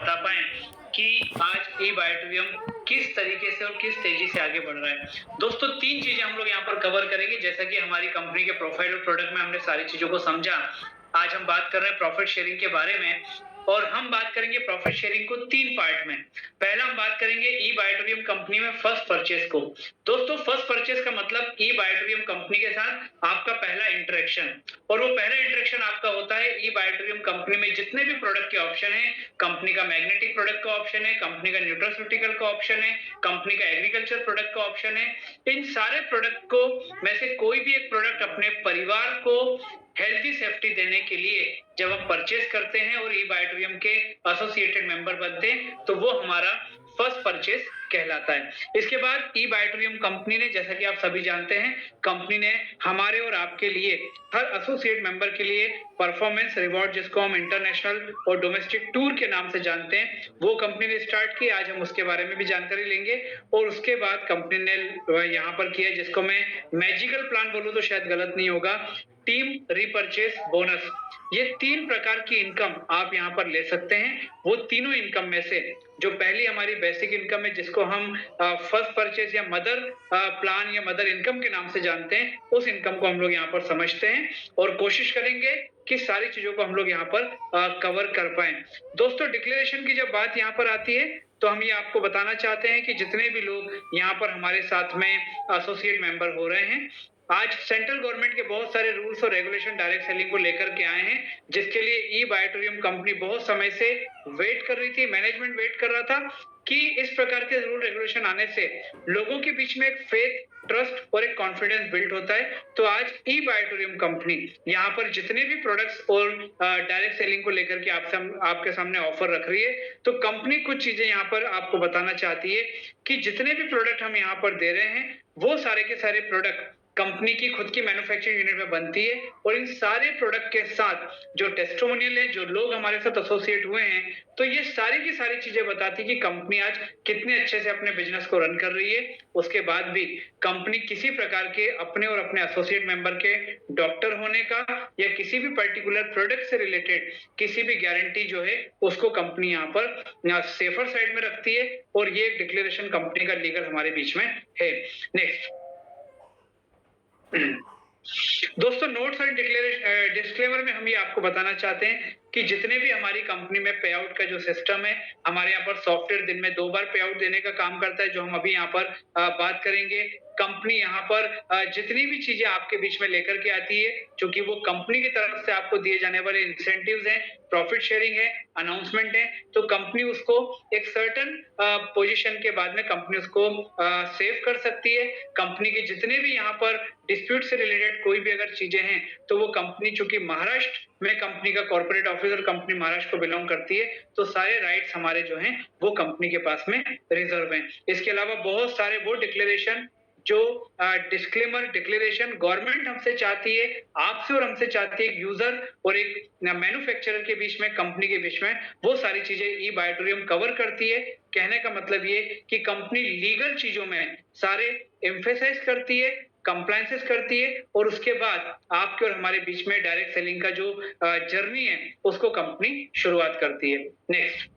बता पाएँ कि आज ई-बायोटोरियम किस तरीके से और किस तेज़ी से आगे बढ़ रहा है। दोस्तों 3 चीज़ें हम लोग यहाँ पर कवर करेंगे जैसा कि हमारी कंपनी के प्रोफाइल और प्रोडक्ट में हमने सारी चीज़ों को समझा। आज हम बात कर रहे हैं प्रॉफिट शेयरिंग के बारे में और हम बात करेंगे प्रॉफिट शेयरिंग को 3 पार्ट में। पहला हम बात करेंगे ई-बायोटोरियम कंपनी में फर्स्ट परचेज़ को। दोस्तों फर्स्ट परचेज़ का मतलब ई-बायोटोरियम कंपनी के साथ आपका पहला इंटरेक्शन और वो पहला इंटरेक्शन आपका होता है ई-बायोटोरियम कंपनी में जितने भी प्रोडक्ट के ऑप्शन हैं, कंपनी का मैग्नेटिक प्रोडक्ट का ऑप्शन है, कंपनी का न्यूट्रास्यूटिकल का ऑप्शन है, कंपनी का एग्रीकल्चर प्रोडक्ट का ऑप्शन है। इन सारे प्रोडक्ट को में से कोई भी एक प्रोडक्ट अपने परिवार को हेल्दी सेफ्टी देने के लिए जब हम परचेज करते हैं और ई-बायोटोरियम के एसोसिएटेड मेंबर बनते हैं, तो वो हमारा फर्स्ट परचेज कहलाता है। इसके बाद ई-बायोटोरियम कंपनी ने जैसा कि आप सभी जानते हैं, कंपनी ने हमारे और आपके लिए हर एसोसिएट मेंबर के लिए परफॉर्मेंस रिवॉर्ड जिसको हम इंटरनेशनल और डोमेस्टिक टूर के नाम से जानते हैं, वो कंपनी ने स्टार्ट की। आज हम उसके बारे में भी जानकारी लेंगे और उसके बाद कंपनी ने यहाँ पर किया जिसको मैं मैजिकल प्लान बोलूँ तो शायद गलत नहीं होगा, टीम रीपरचेज बोनस। ये 3 प्रकार की इनकम आप यहाँ पर ले सकते हैं। वो तीनों इनकम में से जो पहली हमारी बेसिक इनकम है जिसको हम फर्स्ट परचेज या मदर प्लान या मदर इनकम के नाम से जानते हैं, उस इनकम को हम लोग यहाँ पर समझते हैं और कोशिश करेंगे कि सारी चीजों को हम लोग यहाँ पर कवर कर पाएं। दोस्तों डिक्लेरेशन की जब बात यहाँ पर आती है तो हम ये आपको बताना चाहते हैं कि जितने भी लोग यहाँ पर हमारे साथ में एसोसिएट मेंबर हो रहे हैं, आज सेंट्रल गवर्नमेंट के बहुत सारे रूल्स और रेगुलेशन डायरेक्ट सेलिंग को लेकर के आए हैं, जिसके लिए ई-बायोटोरियम कंपनी बहुत समय से वेट कर रही थी, मैनेजमेंट वेट कर रहा था कि इस प्रकार के रूल रेगुलेशन आने से लोगों के बीच में एक फेथ, ट्रस्ट और एक कॉन्फिडेंस बिल्ड होता है। तो आज ई-बायोटोरियम कंपनी यहाँ पर जितने भी प्रोडक्ट्स और डायरेक्ट सेलिंग को लेकर के आपके सामने ऑफर रख रही है, तो कंपनी कुछ चीजें यहाँ पर आपको बताना चाहती है कि जितने भी प्रोडक्ट हम यहाँ पर दे रहे हैं, वो सारे के सारे प्रोडक्ट कंपनी की खुद की मैन्युफैक्चरिंग यूनिट में बनती है और इन सारे प्रोडक्ट के साथ जो टेस्टिमोनियल है, जो लोग हमारे साथ एसोसिएट हुए हैं, तो ये सारी की सारी चीजें बताती है कि कंपनी आज कितने अच्छे से अपने बिजनेस को रन कर रही है। उसके बाद भी कंपनी किसी प्रकार के अपने और अपने एसोसिएट मेंबर के डॉक्टर होने का या किसी भी पर्टिकुलर प्रोडक्ट से रिलेटेड किसी भी गारंटी जो है उसको कंपनी यहाँ पर सेफर साइड में रखती है और ये एक डिक्लेरेशन कंपनी का लीगल हमारे बीच में है। नेक्स्ट दोस्तों नोट्स और डिस्क्लेमर में हम ये आपको बताना चाहते हैं कि जितने भी हमारी कंपनी में पे आउट का जो सिस्टम है, हमारे यहाँ पर सॉफ्टवेयर दिन में 2 बार पे आउट देने का काम करता है, जो हम अभी यहाँ पर बात करेंगे। कंपनी यहाँ पर जितनी भी चीजें आपके बीच में लेकर के आती है, क्योंकि वो कंपनी की तरफ से आपको दिए जाने वाले इंसेंटिव्स हैं, प्रॉफिट शेयरिंग है, अनाउंसमेंट है, तो कंपनी उसको एक सर्टेन पोजीशन के बाद में कंपनी उसको सेव कर सकती है। कंपनी के जितने भी यहाँ पर डिस्प्यूट से रिलेटेड कोई भी अगर चीजें हैं, तो वो कंपनी चूंकि महाराष्ट्र में कंपनी का कॉर्पोरेट ऑफिस और कंपनी महाराष्ट्र को बिलोंग करती है, तो सारे राइट्स हमारे जो हैं वो कंपनी के पास में रिजर्व हैं। इसके अलावा बहुत सारे वो डिक्लेरेशन जो डिस्क्लेमर डिक्लेरेशन गवर्नमेंट हमसे चाहती है, आपसे और हमसे चाहती है, एक यूजर और एक मैन्युफैक्चरर के बीच में, कंपनी के बीच में, वो सारी चीजें ई-बायोटोरियम कवर करती है। कहने का मतलब ये कि कंपनी लीगल चीजों में सारे एम्फेसाइज करती है, कंप्लायंसेस करती है और उसके बाद आपके और हमारे बीच में डायरेक्ट सेलिंग का जो जर्नी है उसको कंपनी शुरुआत करती है। नेक्स्ट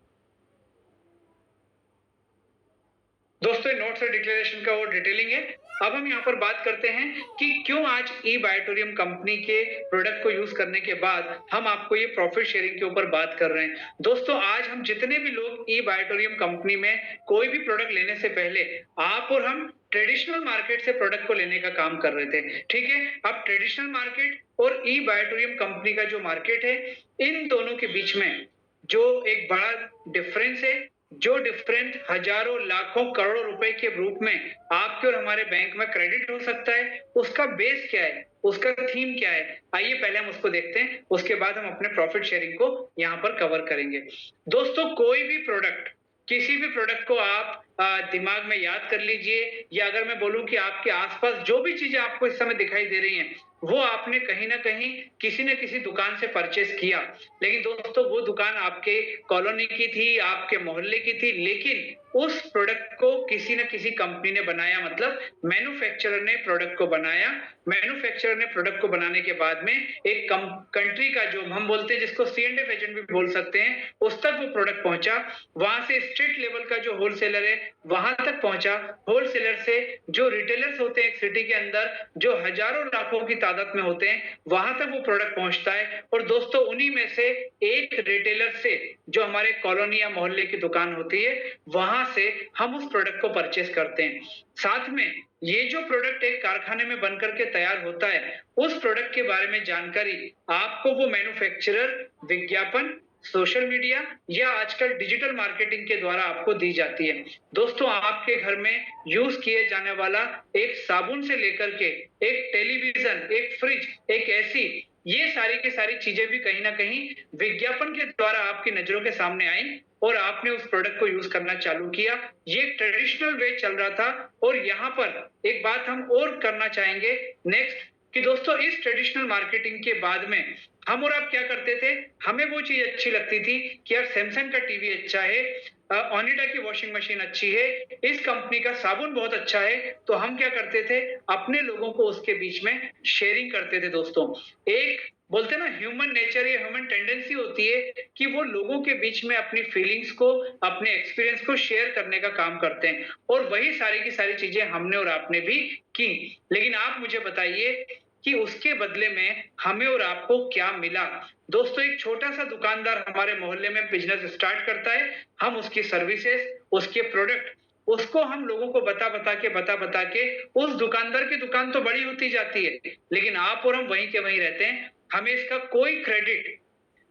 दोस्तों नोट्स और डिक्लेरेशन का वो डिटेलिंग है। अब हम यहाँ पर बात करते हैं कि क्यों आज ई-बायोटोरियम कंपनी के प्रोडक्ट को यूज करने के बाद हम आपको ये प्रॉफिट शेयरिंग के ऊपर बात कर रहे हैं। दोस्तों आज हम जितने भी लोग ई-बायोटोरियम कंपनी में कोई भी प्रोडक्ट लेने से पहले आप और हम ट्रेडिशनल मार्केट से प्रोडक्ट को लेने का काम कर रहे थे, ठीक है। अब ट्रेडिशनल मार्केट और ई-बायोटोरियम कंपनी का जो मार्केट है, इन दोनों के बीच में जो एक बड़ा डिफरेंस है, जो डिफरेंट हजारों लाखों करोड़ों रुपए के रूप में आपके और हमारे बैंक में क्रेडिट हो सकता है, उसका बेस क्या है, उसका थीम क्या है, आइए पहले हम उसको देखते हैं, उसके बाद हम अपने प्रॉफिट शेयरिंग को यहाँ पर कवर करेंगे। दोस्तों कोई भी प्रोडक्ट, किसी भी प्रोडक्ट को आप दिमाग में याद कर लीजिए, या अगर मैं बोलूं कि आपके आसपास जो भी चीजें आपको इस समय दिखाई दे रही हैं, वो आपने कहीं न कहीं किसी न किसी दुकान से परचेज़ किया। लेकिन दोस्तों वो दुकान आपके कॉलोनी की थी, आपके मोहल्ले की थी, लेकिन उस प्रोडक्ट को किसी न किसी कंपनी ने बनाया, मतलब मैन्युफैक्चरर ने प्रोडक्ट को बनाया। मैन्युफैक्चरर ने प्रोडक्ट को बनाने के बाद में एक कंट्री का, जो हम बोलते हैं जिसको C&F एजेंट भी बोल सकते हैं, उस तक वो प्रोडक्ट पहुँचा। वहाँ से स्टेट लेवल का जो होलसेलर है, वहाँ तक पहुँचा। होलसेलर से जो रिटेलर्स होते हैं एक सिटी के अंदर, जो हज़ारों लाखों की तादाद में होते हैं, वहाँ तक वो प्रोडक्ट पहुँचता है। और दोस्तों उन्हीं में से एक रिटेलर से, जो हमारे कॉलोनी या मोहल्ले की दुकान होती है, वहाँ से हम उस प्रोडक्ट को परचेज़ करते हैं। साथ में ये जो प्रोडक्ट एक कारखाने में बनकर के तैयार होता है, उस प्रोडक्ट के बारे में जानकारी आपको वो मैन्युफैक्चरर विज्ञापन, सोशल मीडिया या आजकल डिजिटल मार्केटिंग के द्वारा आपको दी जाती है। दोस्तों आपके घर में यूज़ किए जाने वाला एक साबुन से लेकर के एक टेलीविज़न, एक फ्रिज, एक एसी, ये सारी की सारी चीज़ें भी कहीं न कहीं विज्ञापन के द्वारा आपकी नज़रों के सामने आई और आपने उस प्रोडक्ट को यूज़ करना चालू किया। ये एक ट्रेडिशनल वे चल रहा था। और यहाँ पर एक बात हम और करना चाहेंगे नेक्स्ट, कि दोस्तों इस ट्रेडिशनल मार्केटिंग के बाद में हम और आप क्या करते थे, हमें वो चीज़ अच्छी लगती थी कि यार सैमसंग का टीवी अच्छा है, ओनिडा की वॉशिंग मशीन अच्छी है, इस कंपनी का साबुन बहुत अच्छा है, तो हम क्या करते थे, अपने लोगों को उसके बीच में शेयरिंग करते थे दोस्तों। एक बोलते हैं ना ह्यूमन नेचर या ह्यूमन टेंडेंसी होती है कि वो लोगों के बीच में अपनी फीलिंग्स को, अपने एक्सपीरियंस को शेयर करने का काम करते हैं। और वही सारी की सारी चीजें हमने और आपने भी की। लेकिन आप मुझे बताइए कि उसके बदले में हमें और आपको क्या मिला? दोस्तों एक छोटा-सा दुकानदार हमारे मोहल्ले में बिज़नेस स्टार्ट करता है, हम उसकी सर्विसेज़, उसके प्रोडक्ट, उसको हम लोगों को बता-बता के उस दुकानदार की दुकान तो बड़ी होती जाती है, लेकिन आप और हम वहीं के वहीं रहते हैं। हमें इसका कोई क्रेडिट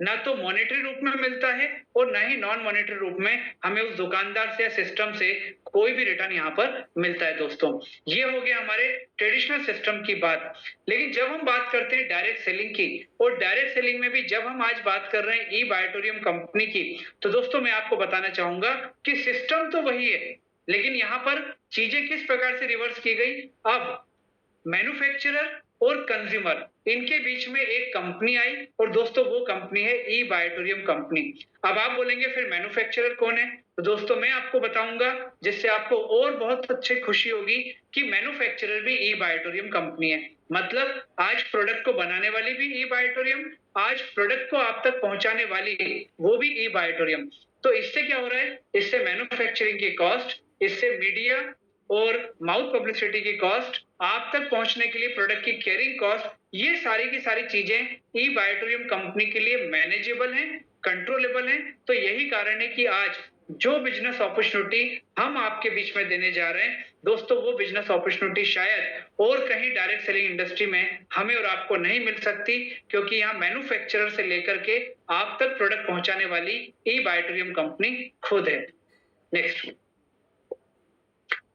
ना तो मॉनेटरी रूप में मिलता है और ना ही नॉन मॉनेटरी रूप में हमें उस दुकानदार से या सिस्टम से कोई भी रिटर्न यहाँ पर मिलता है दोस्तों। ये हो गया हमारे ट्रेडिशनल सिस्टम की बात। लेकिन जब हम बात करते हैं डायरेक्ट सेलिंग की, और डायरेक्ट सेलिंग में भी जब हम आज बात कर रहे हैं ई बायोटोरियम कंपनी की, तो दोस्तों मैं आपको बताना चाहूंगा कि सिस्टम तो वही है, लेकिन यहाँ पर चीजें किस प्रकार से रिवर्स की गई। अब मैन्युफैक्चरर और कंज्यूमर, इनके बीच में एक कंपनी आई और दोस्तों वो कंपनी है ई बायोटोरियम कंपनी। अब आप बोलेंगे फिर मैन्युफैक्चरर कौन है? तो दोस्तों मैं आपको बताऊंगा, जिससे आपको और बहुत अच्छी खुशी होगी कि मैन्युफैक्चरर भी ई बायोटोरियम कंपनी है। मतलब आज प्रोडक्ट को बनाने वाली भी ई बायोटोरियम, आज प्रोडक्ट को आप तक पहुंचाने वाली वो भी ई बायोटोरियम। तो इससे क्या हो रहा है, इससे मैन्युफैक्चरिंग की कॉस्ट, इससे मीडिया और माउथ पब्लिसिटी की कॉस्ट, आप तक पहुंचने के लिए प्रोडक्ट की कैरिंग कॉस्ट, ये सारी की सारी चीजें ई बायोटोरियम कंपनी के लिए मैनेजेबल हैं, कंट्रोलेबल हैं। तो यही कारण है कि आज जो बिजनेस अपॉर्चुनिटी हम आपके बीच में देने जा रहे हैं दोस्तों, वो बिजनेस अपॉर्चुनिटी शायद और कहीं डायरेक्ट सेलिंग इंडस्ट्री में हमें और आपको नहीं मिल सकती, क्योंकि यहाँ मैन्युफैक्चरर से लेकर के आप तक प्रोडक्ट पहुंचाने वाली ई बायोटोरियम कंपनी खुद है। नेक्स्ट।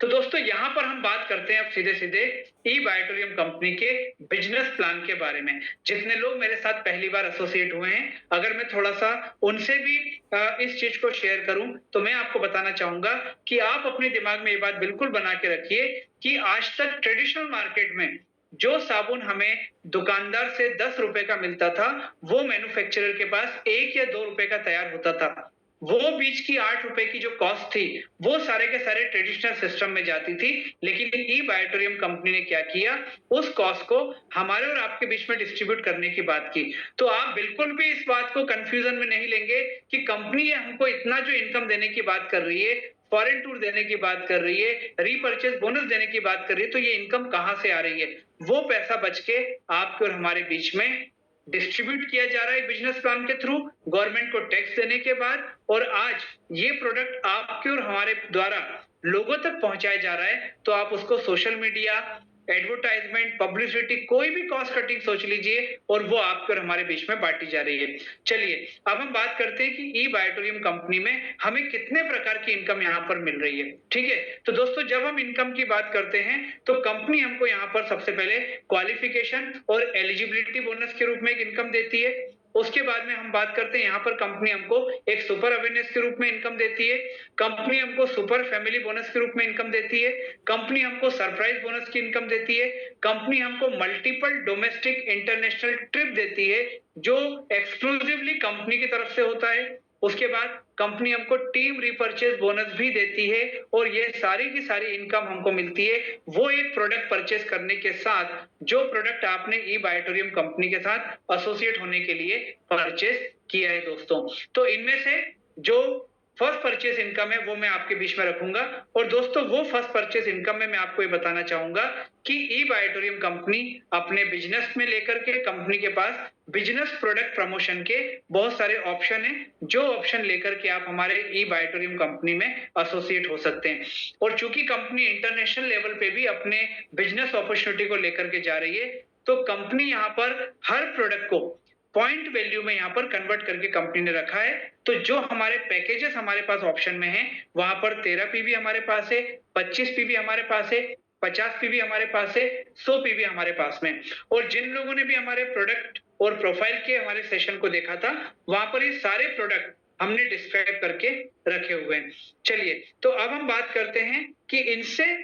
तो दोस्तों यहाँ पर हम बात करते हैं अब सीधे-सीधे ई बायोटोरियम कंपनी के बिजनेस प्लान के बारे में। जितने लोग मेरे साथ पहली बार एसोसिएट हुए हैं, अगर मैं थोड़ा-सा उनसे भी इस चीज को शेयर करूं, तो मैं आपको बताना चाहूंगा कि आप अपने दिमाग में ये बात बिल्कुल बना के रखिए कि आज तक ट्रेडिशनल मार्केट में जो साबुन हमें दुकानदार से 10 रुपए का मिलता था, वो मैन्युफैक्चरर के पास 1 या 2 रुपए का तैयार होता था। वो बीच की 8 रुपए की जो कॉस्ट थी, वो सारे के सारे ट्रेडिशनल सिस्टम में जाती थी। लेकिन ई बायोटोरियम कंपनी ने क्या किया, उस कॉस्ट को हमारे और आपके बीच में डिस्ट्रीब्यूट करने की बात की। तो आप बिल्कुल भी इस बात को कंफ्यूजन में नहीं लेंगे कि कंपनी हमको इतना जो इनकम देने की बात कर रही है, फॉरेन टूर देने की बात कर रही है, रीपर्चेज बोनस देने की बात कर रही है, तो ये इनकम कहां से आ रही है? वो पैसा बच के आपके और हमारे बीच में डिस्ट्रीब्यूट किया जा रहा है बिजनेस प्लान के थ्रू, गवर्नमेंट को टैक्स देने के बाद। और आज ये प्रोडक्ट आपके और हमारे द्वारा लोगों तक पहुंचाया जा रहा है, तो आप उसको सोशल मीडिया, एडवर्टाइजमेंट, पब्लिसिटी, कोई भी कॉस्ट कटिंग सोच लीजिए, और वो आपके और हमारे बीच में बांटी जा रही है। चलिए अब हम बात करते हैं कि ई बायोटोरियम कंपनी में हमें कितने प्रकार की इनकम यहाँ पर मिल रही है। ठीक है, तो दोस्तों जब हम इनकम की बात करते हैं, तो कंपनी हमको यहाँ पर सबसे पहले क्वालिफिकेशन और एलिजिबिलिटी बोनस के रूप में एक इनकम देती है। उसके बाद में हम बात करते हैं यहाँ पर कंपनी हमको एक सुपर अवेयरनेस के रूप में इनकम देती है, कंपनी हमको सुपर फैमिली बोनस के रूप में इनकम देती है, कंपनी हमको सरप्राइज बोनस की इनकम देती है, कंपनी हमको मल्टीपल डोमेस्टिक इंटरनेशनल ट्रिप देती है जो एक्सक्लूसिवली कंपनी की तरफ से होता है। उसके बाद कंपनी हमको टीम रिपर्चेज बोनस भी देती है और ये सारी की सारी इनकम हमको मिलती है वो एक प्रोडक्ट परचेज करने के साथ जो प्रोडक्ट आपने ई बायोटोरियम कंपनी के साथ एसोसिएट होने के लिए परचेज किया है दोस्तों। तो इनमें से जो फर्स्ट परचेज इनकम है वो मैं आपके बीच में रखूंगा और दोस्तों वो फर्स्ट परचेज इनकम में मैं आपको ये बताना चाहूंगा कि ई बायोटोरियम कंपनी अपने बिजनेस में लेकर के कंपनी के पास बिजनेस प्रोडक्ट प्रमोशन के बहुत सारे ऑप्शन हैं जो ऑप्शन लेकर के आप हमारे ई बायोटोरियम कंपनी में एसोसिएट हो सकते हैं। और चूंकि कंपनी इंटरनेशनल लेवल पे भी अपने बिजनेस अपॉर्चुनिटी को लेकर के जा रही है तो कंपनी यहाँ पर हर प्रोडक्ट को पॉइंट वैल्यू में यहाँ पर कन्वर्ट करके कंपनी ने रखा है। तो जो हमारे पैकेजेस हमारे पास ऑप्शन में हैं वहां पर 13 पीवी हमारे पास है, 25 पीवी हमारे पास है, 50 पीवी हमारे पास है, 100 पीवी हमारे पास में। और जिन लोगों ने भी हमारे प्रोडक्ट और प्रोफाइल के हमारे सेशन को देखा था वहां पर ये सारे प्रोडक्ट हमने डिस्क्राइब करके रखे हुए हैं। चलिए तो अब हम बात करते हैं कि इनसे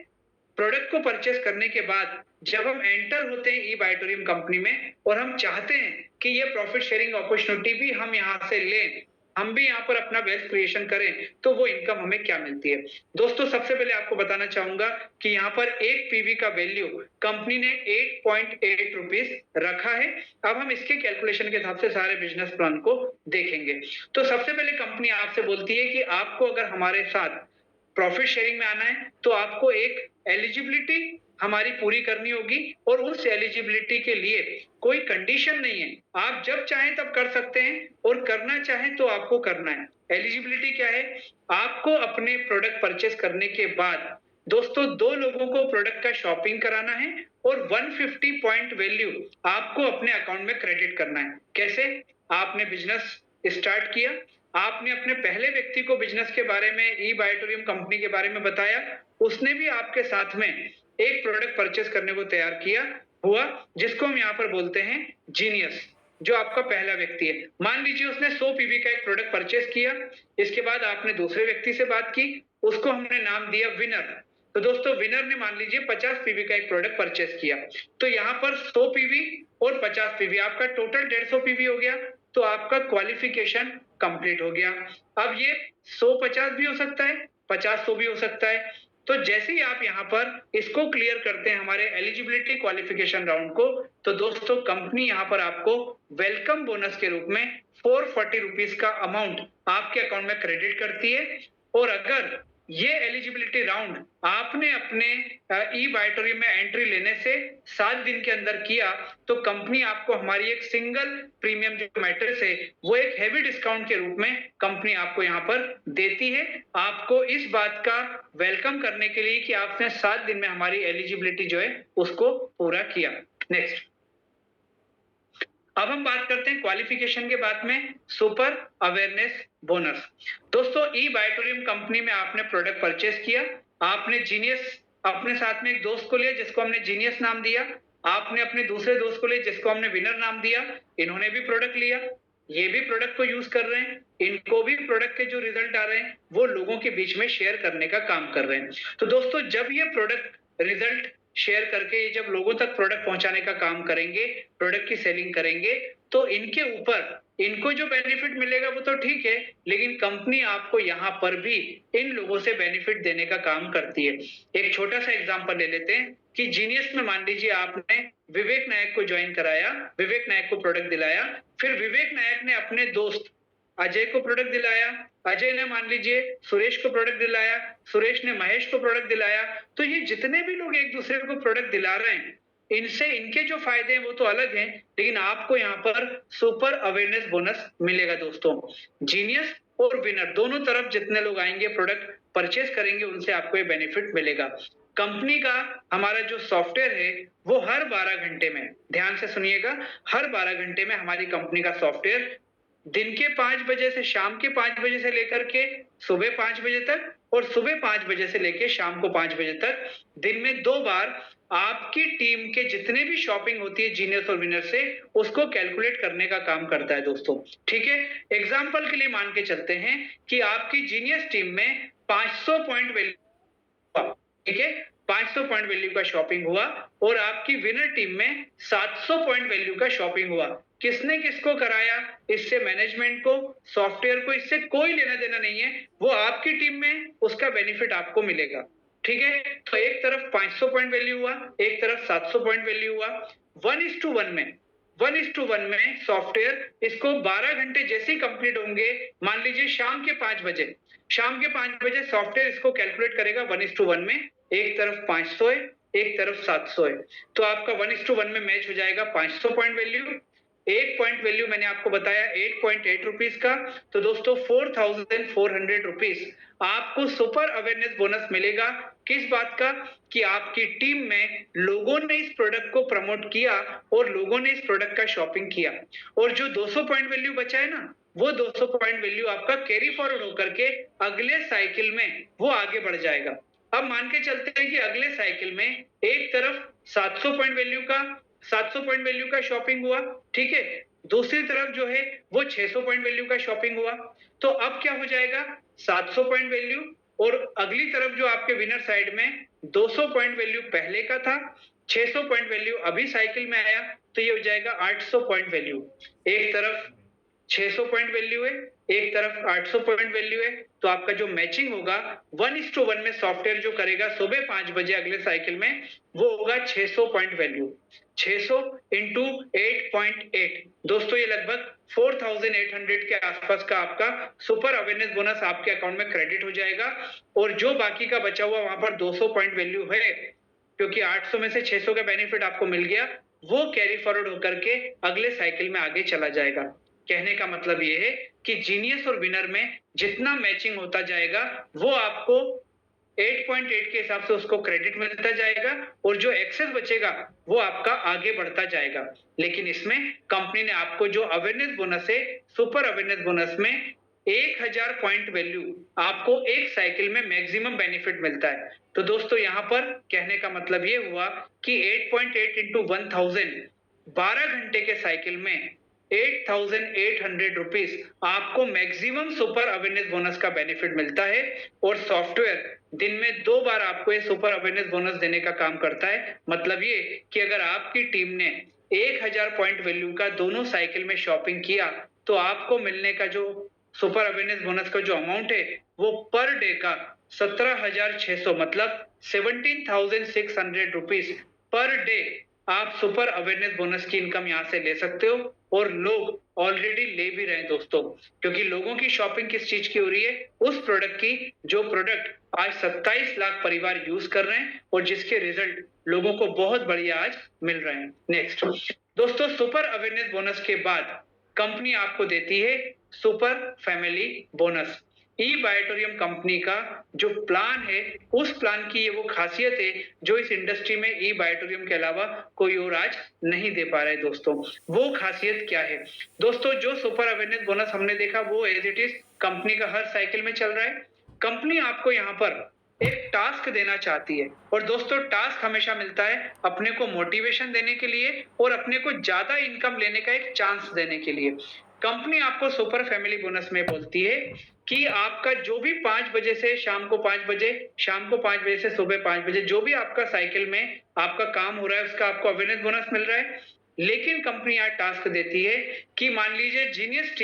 प्रोडक्ट को परचेस करने के बाद जब हम एंटर होते हैं ई बायोटोरियम कंपनी में और हम चाहते हैं कि ये प्रॉफिट शेयरिंग अपॉर्चुनिटी भी हम यहाँ से लें, हम भी यहाँ पर अपना वेल्थ क्रिएशन करें, तो वो इनकम हमें क्या मिलती है। दोस्तों सबसे पहले आपको बताना चाहूंगा कि यहाँ पर एक पीवी का वैल्यू कंपनी ने 8.8 रुपीज रखा है। अब हम इसके कैलकुलेशन के हिसाब से सारे बिजनेस प्लान को देखेंगे। तो सबसे पहले कंपनी आपसे बोलती है कि आपको अगर हमारे साथ प्रॉफिट शेयरिंग में आना है तो आपको एक एलिजिबिलिटी हमारी पूरी करनी होगी और उस एलिजिबिलिटी के लिए कोई कंडीशन नहीं है, आप जब चाहें तब कर सकते हैं और करना चाहें तो आपको करना है। एलिजिबिलिटी क्या है, आपको अपने प्रोडक्ट परचेस करने के बाद दोस्तों 2 लोगों को प्रोडक्ट का शॉपिंग कराना है और 150 पॉइंट वैल्यू आपको अपने अकाउंट में क्रेडिट करना है। कैसे, आपने बिजनेस स्टार्ट किया, आपने अपने पहले व्यक्ति को बिजनेस के बारे में ई बायोटोरियम कंपनी के बारे में बताया, उसने भी आपके साथ में एक प्रोडक्ट परचेस करने को तैयार किया हुआ जिसको हम यहाँ पर बोलते हैं जीनियस, जो आपका पहला व्यक्ति है। मान लीजिए उसने 100 पीवी का एक प्रोडक्ट परचेस किया, इसके बाद आपने दूसरे व्यक्ति से बात की, उसको हमने नाम दिया विनर। तो दोस्तों विनर ने मान लीजिए 50 पीवी का एक प्रोडक्ट परचेस किया, तो यहाँ पर 100 पीवी और 50 पीवी आपका टोटल 150 पीवी हो गया, तो आपका क्वालिफिकेशन कंप्लीट हो गया। अब ये 100-50 भी हो सकता है, 50-100 भी हो सकता है। तो जैसे ही आप यहाँ पर इसको क्लियर करते हैं हमारे एलिजिबिलिटी क्वालिफिकेशन राउंड को, तो दोस्तों कंपनी यहाँ पर आपको वेलकम बोनस के रूप में 440 रुपीज का अमाउंट आपके अकाउंट में क्रेडिट करती है। और अगर ये एलिजिबिलिटी राउंड आपने अपने ई बायोटोरियम में एंट्री लेने से 7 दिन के अंदर किया तो कंपनी आपको हमारी एक सिंगल प्रीमियम जो मैट्रेस है वो एक हेवी डिस्काउंट के रूप में कंपनी आपको यहाँ पर देती है, आपको इस बात का वेलकम करने के लिए कि आपने 7 दिन में हमारी एलिजिबिलिटी जो है उसको पूरा किया। नेक्स्ट, अब हम बात करते हैं क्वालिफिकेशन के बाद में सुपर अवेयरनेस बोनस। दोस्तों ई बायोटोरियम कंपनी में आपने प्रोडक्ट परचेस किया, आपने जीनियस अपने साथ में एक दोस्त को लिया जिसको हमने जीनियस नाम दिया, आपने अपने दूसरे दोस्त को लिया जिसको हमने विनर नाम दिया, इन्होंने भी प्रोडक्ट लिया, ये भी प्रोडक्ट को यूज कर रहे हैं, इनको भी प्रोडक्ट के जो रिजल्ट आ रहे हैं वो लोगों के बीच में शेयर करने का काम कर रहे हैं। तो दोस्तों जब ये प्रोडक्ट रिजल्ट शेयर करके ये जब लोगों तक प्रोडक्ट पहुंचाने का काम करेंगे, प्रोडक्ट की सेलिंग करेंगे, तो इनके ऊपर इनको जो बेनिफिट मिलेगा वो तो ठीक है, लेकिन कंपनी आपको यहाँ पर भी इन लोगों से बेनिफिट देने का काम करती है। एक छोटा सा एग्जांपल ले लेते हैं कि जीनियस में मान लीजिए आपने विवेक नायक को ज्वाइन कराया, विवेक नायक को प्रोडक्ट दिलाया, फिर विवेक नायक ने अपने दोस्त अजय को प्रोडक्ट दिलाया, अजय ने मान लीजिए सुरेश को प्रोडक्ट दिलाया, सुरेश ने महेश को प्रोडक्ट दिलाया, तो ये जितने भी लोग एक दूसरे को प्रोडक्ट दिला रहे हैं इनसे इनके जो फायदे हैं वो तो अलग हैं, लेकिन आपको यहाँ पर सुपर अवेयरनेस बोनस मिलेगा। दोस्तों जीनियस और विनर दोनों तरफ जितने लोग आएंगे प्रोडक्ट परचेस करेंगे उनसे आपको ये बेनिफिट मिलेगा। कंपनी का हमारा जो सॉफ्टवेयर है वो हर 12 घंटे में, ध्यान से सुनिएगा, हर 12 घंटे में हमारी कंपनी का सॉफ्टवेयर दिन के 5 बजे से शाम के 5 बजे से लेकर के सुबह 5 बजे तक और सुबह 5 बजे से लेके शाम को 5 बजे तक दिन में 2 बार आपकी टीम के जितने भी शॉपिंग होती है जीनियस और विनर से उसको कैलकुलेट करने का काम करता है दोस्तों। ठीक है, एग्जाम्पल के लिए मान के चलते हैं कि आपकी जीनियस टीम में 500 पॉइंट वैल्यू, ठीक है, 500 पॉइंट वैल्यू का शॉपिंग हुआ और आपकी विनर टीम में 700 पॉइंट वैल्यू का शॉपिंग हुआ। किसने किसको कराया? इससे मैनेजमेंट को, सॉफ्टवेयर को इससे कोई लेना देना नहीं है, वो आपकी टीम में उसका बेनिफिट आपको मिलेगा। ठीक है, तो एक तरफ 500 पॉइंट वैल्यू हुआ, एक तरफ 700 पॉइंट वैल्यू हुआ। 1:1 में 1:1 में सॉफ्टवेयर इसको 12 घंटे जैसे ही कंप्लीट होंगे, मान लीजिए शाम के 5 बजे, शाम के 5 बजे सॉफ्टवेयर इसको कैलकुलेट करेगा 1:1 में। एक तरफ 500 है, एक तरफ 700 है, तो आपका 1:1 में मैच हो जाएगा 500 पॉइंट वैल्यू। एक पॉइंट वैल्यू मैंने आपको बताया 8.8 रुपीज का, तो दोस्तों 4,400 रुपीज आपको सुपर अवेयरनेस बोनस मिलेगा। किस बात का? कि आपकी टीम में लोगों ने इस प्रोडक्ट को प्रमोट किया और लोगों ने इस प्रोडक्ट का शॉपिंग किया, और जो 200 पॉइंट वैल्यू बचा है ना, वो 200 पॉइंट वैल्यू आपका कैरी फॉरवर्ड होकर के अगले साइकिल में वो आगे बढ़ जाएगा। अब मान के चलते हैं कि अगले साइकिल में एक तरफ 700 पॉइंट वैल्यू का 700 पॉइंट वैल्यू का शॉपिंग हुआ, ठीक है, दूसरी तरफ जो है वो 600 पॉइंट वैल्यू का शॉपिंग हुआ। तो अब क्या हो जाएगा? 700 पॉइंट वैल्यू और अगली तरफ जो आपके विनर साइड में 200 पॉइंट वैल्यू पहले का था, 600 पॉइंट वैल्यू अभी साइकिल में आया, तो ये हो जाएगा 800 पॉइंट वैल्यू। एक तरफ 600 पॉइंट वैल्यू है, एक तरफ 800 पॉइंट वैल्यू है, तो आपका जो मैचिंग होगा 1:1 में सॉफ्टवेयर जो करेगा सुबह 5 बजे अगले साइकिल में, वो होगा 600 पॉइंट वैल्यू। 600 इंटू 8.8, दोस्तों ये लगभग 4,800 के आसपास का आपका सुपर अवेयरनेस बोनस आपके अकाउंट में क्रेडिट हो जाएगा। और जो बाकी का बचा हुआ वहां पर 200 पॉइंट वैल्यू है, क्योंकि 800 में से 600 का बेनिफिट आपको मिल गया, वो कैरी फॉरवर्ड होकर के अगले साइकिल में आगे चला जाएगा। कहने का मतलब ये है कि जीनियस और विनर में जितना मैचिंग होता जाएगा वो आपको 8.8 के हिसाब से उसको क्रेडिट मिलता जाएगा, और जो एक्सेस बचेगा वो आपका आगे बढ़ता जाएगा। लेकिन इसमें कंपनी ने आपको जो अवेयरनेस बोनस है, सुपर अवेयरनेस बोनस में 1000 पॉइंट वैल्यू आपको एक साइकिल में मैक्सिमम बेनिफिट मिलता है। तो दोस्तों यहाँ पर कहने का मतलब ये हुआ कि 8.8 इंटू 1000 12 घंटे के साइकिल में 8,800 रुपीज आपको मैक्सिमम सुपर अवेयरनेस बोनस का बेनिफिट मिलता है। और सॉफ्टवेयर दिन में 2 बार आपको ये सुपर अवेयरनेस बोनस देने का काम करता है। मतलब ये कि अगर आपकी टीम ने 1000 पॉइंट वैल्यू का दोनों साइकिल में शॉपिंग किया, तो आपको मिलने का जो सुपर अवेयरनेस बोनस का जो अमाउंट है वो पर डे का 17,600 मतलब 17,600 रुपीज पर डे आप सुपर अवेयरनेस बोनस की इनकम यहाँ से ले सकते हो। और लोग ऑलरेडी ले भी रहे हैं दोस्तों, क्योंकि लोगों की शॉपिंग किस चीज की हो रही है? उस प्रोडक्ट की जो प्रोडक्ट आज 27 लाख परिवार यूज कर रहे हैं और जिसके रिजल्ट लोगों को बहुत बढ़िया आज मिल रहे हैं। नेक्स्ट दोस्तों, सुपर अवेयरनेस बोनस के बाद कंपनी आपको देती है सुपर फैमिली बोनस। ई बायोटोरियम कंपनी का जो प्लान है, उस प्लान की ये वो खासियत है जो इस इंडस्ट्री में ई बायोटोरियम के अलावा कोई और आज नहीं दे पा रहा है दोस्तों। वो खासियत क्या है दोस्तों? जो सुपर अवेयरनेस बोनस हमने देखा वो एज इट इज कंपनी का हर साइकिल में चल रहा है। कंपनी आपको यहाँ पर एक टास्क देना चाहती है, और दोस्तों टास्क हमेशा मिलता है अपने को मोटिवेशन देने के लिए और अपने को ज्यादा इनकम लेने का एक चांस देने के लिए। कंपनी आपको सुपर फैमिली बोनस में बोलती है कि आपका जो भी 5 बजे से शाम को 5 बजे, शाम को 5 बजे से सुबह 5 बजे जो भी आपका साइकिल में आपका काम हो रहा है उसका आपको अवेयरनेस बोनस मिल रहा है। लेकिन कंपनी यहाँ टास्क देती है कि मान लीजिए जीनियस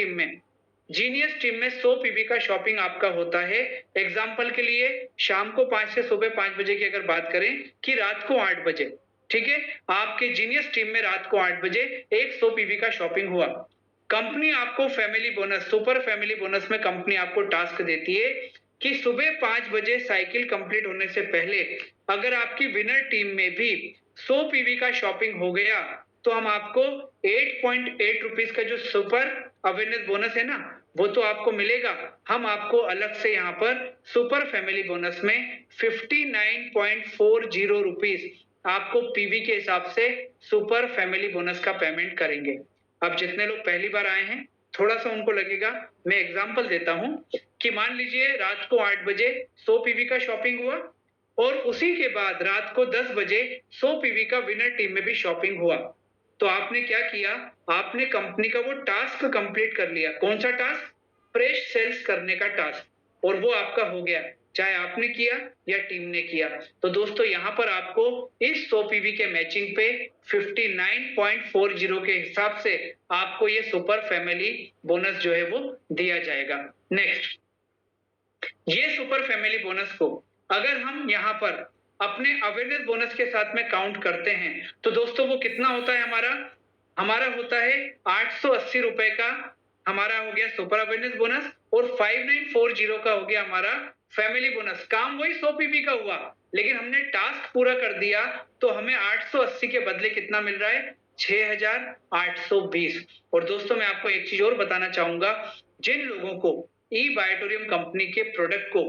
टीम में 100 पीवी का शॉपिंग आपका होता है। एग्जाम्पल के लिए शाम को 5 से सुबह 5 बजे की अगर बात करें कि रात को 8 बजे, ठीक है, आपके जीनियस टीम में रात को 8 बजे एक 100 पीवी का शॉपिंग हुआ। कंपनी आपको family bonus, super family bonus में कंपनी आपको टास्क देती है कि सुबह 5 बजे साइकिल कंप्लीट होने से पहले अगर आपकी विनर टीम में भी 100 पीवी का शॉपिंग हो गया, तो हम आपको 8.8 रुपीज का जो सुपर अवेयरनेस बोनस है ना, वो तो आपको मिलेगा। हम आपको अलग से यहाँ पर सुपर फैमिली बोनस में 59.40 रुपीज आपको पीवी के हिसाब से सुपर फैमिली बोनस का पेमेंट करेंगे। अब जितने लोग पहली बार आए हैं थोड़ा सा उनको लगेगा। मैं एग्जांपल देता हूं कि मान लीजिए रात को 8 बजे 100 पीवी का शॉपिंग हुआ और उसी के बाद रात को 10 बजे 100 पीवी का विनर टीम में भी शॉपिंग हुआ। तो आपने क्या किया, आपने कंपनी का वो टास्क कंप्लीट कर लिया। कौन सा टास्क? फ्रेश सेल्स करने का टास्क, और वो आपका हो गया, चाहे आपने किया या टीम ने किया। तो दोस्तों यहाँ पर आपको इस 100 पीवी के मैचिंग पे 59.40 के हिसाब से आपको ये सुपर फैमिली बोनस जो है वो दिया जाएगा। नेक्स्ट, ये सुपर फैमिली बोनस को अगर हम यहाँ पर अपने अवेयरनेस बोनस के साथ में काउंट करते हैं तो दोस्तों वो कितना होता है हमारा? हमारा होता है 880 रुपए का हमारा हो गया सुपर अवेयरनेस बोनस, और 5940 का हो गया हमारा फैमिली बोनस। काम वही 100 पीवी का हुआ, लेकिन हमने टास्क पूरा कर दिया तो हमें 880 के बदले कितना मिल रहा है? 6820। और दोस्तों मैं आपको एक चीज और बताना चाहूंगा, जिन लोगों को ई बायोटोरियम कंपनी के प्रोडक्ट को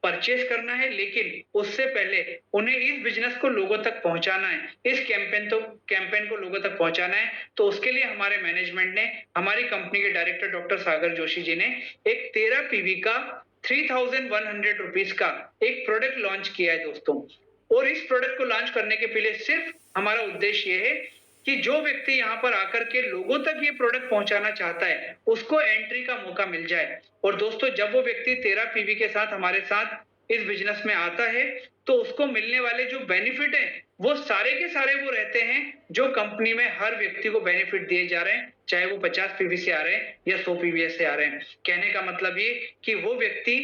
परचेस करना है, लेकिन उससे पहले उन्हें इस बिजनेस को लोगों तक पहुंचाना है, इस कैंपेन को लोगों तक पहुंचाना है, तो उसके लिए हमारे मैनेजमेंट ने, हमारी कंपनी के डायरेक्टर डॉक्टर सागर जोशी जी ने एक 13 पीवी का 3100 रुपीज का एक प्रोडक्ट लॉन्च किया है दोस्तों। और इस प्रोडक्ट को लॉन्च करने के पहले सिर्फ हमारा उद्देश्य ये है कि जो व्यक्ति यहाँ पर आकर के लोगों तक ये प्रोडक्ट पहुंचाना चाहता है उसको एंट्री का मौका मिल जाए। और दोस्तों जब वो व्यक्ति 13 पीवी के साथ हमारे साथ इस बिजनेस में आता है तो उसको मिलने वाले जो बेनिफिट है वो सारे के सारे वो रहते हैं जो कंपनी में हर व्यक्ति को बेनिफिट दिए जा रहे हैं, चाहे वो 50 पीवी से आ रहे हैं या 100 पीवी से आ रहे हैं। कहने का मतलब ये कि वो व्यक्ति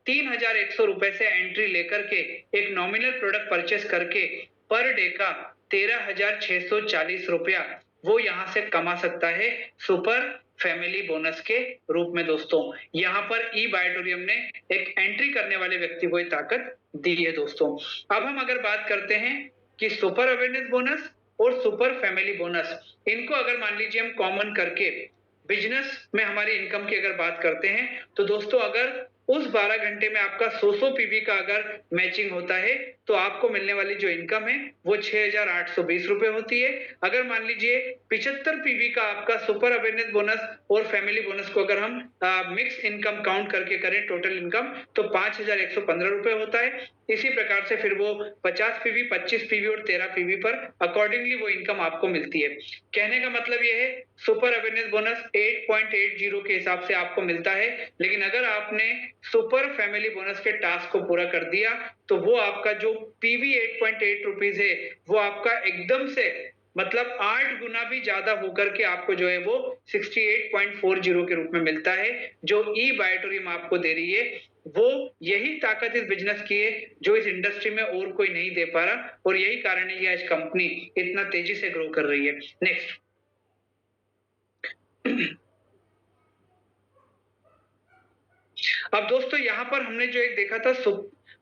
3100 रुपए से एंट्री लेकर के एक नॉमिनल प्रोडक्ट परचेस करके पर डे का 13,640 रुपया वो यहाँ से कमा सकता है सुपर फैमिली बोनस के रूप में। दोस्तों यहाँ पर ई बायोटोरियम ने एक एंट्री करने वाले व्यक्ति को ये ताकत दी है। दोस्तों अब हम अगर बात करते हैं कि सुपर अवेयरनेस बोनस और सुपर फैमिली बोनस, इनको अगर मान लीजिए हम कॉमन करके बिजनेस में हमारी इनकम की अगर बात करते हैं तो दोस्तों अगर उस 12 घंटे में आपका 100 पीवी का अगर मैचिंग होता है तो आपको मिलने वाली जो इनकम है वो 6820 रुपए होती है। अगर मान लीजिए 75 पीवी का आपका सुपर अवेयरनेस बोनस और फैमिली बोनस को अगर हम मिक्स इनकम काउंट करके करें टोटल इनकम तो 5115 रुपए होता है। इसी प्रकार से फिर वो 50 पीवी 25 पीवी और 13 पीवी पर अकॉर्डिंगली वो इनकम आपको मिलती है। कहने का मतलब ये है सुपर अवेयरनेस बोनस 8.80 के हिसाब से आपको मिलता है, लेकिन अगर आपने सुपर फैमिली बोनस के टास्क को पूरा कर दिया तो वो आपका जो पीवी 8.8 रुपीज है वो आपका एकदम से मतलब 8 गुना भी ज्यादा होकर के आपको जो है वो 68.40 के रूप में मिलता है। जो ई बायोटोरियम आपको दे रही है वो यही ताकत इस बिजनेस की है जो इस इंडस्ट्री में और कोई नहीं दे पा रहा, और यही कारण है कि आज कंपनी इतना तेजी से ग्रो कर रही है। नेक्स्ट, अब दोस्तों यहाँ पर हमने जो एक देखा था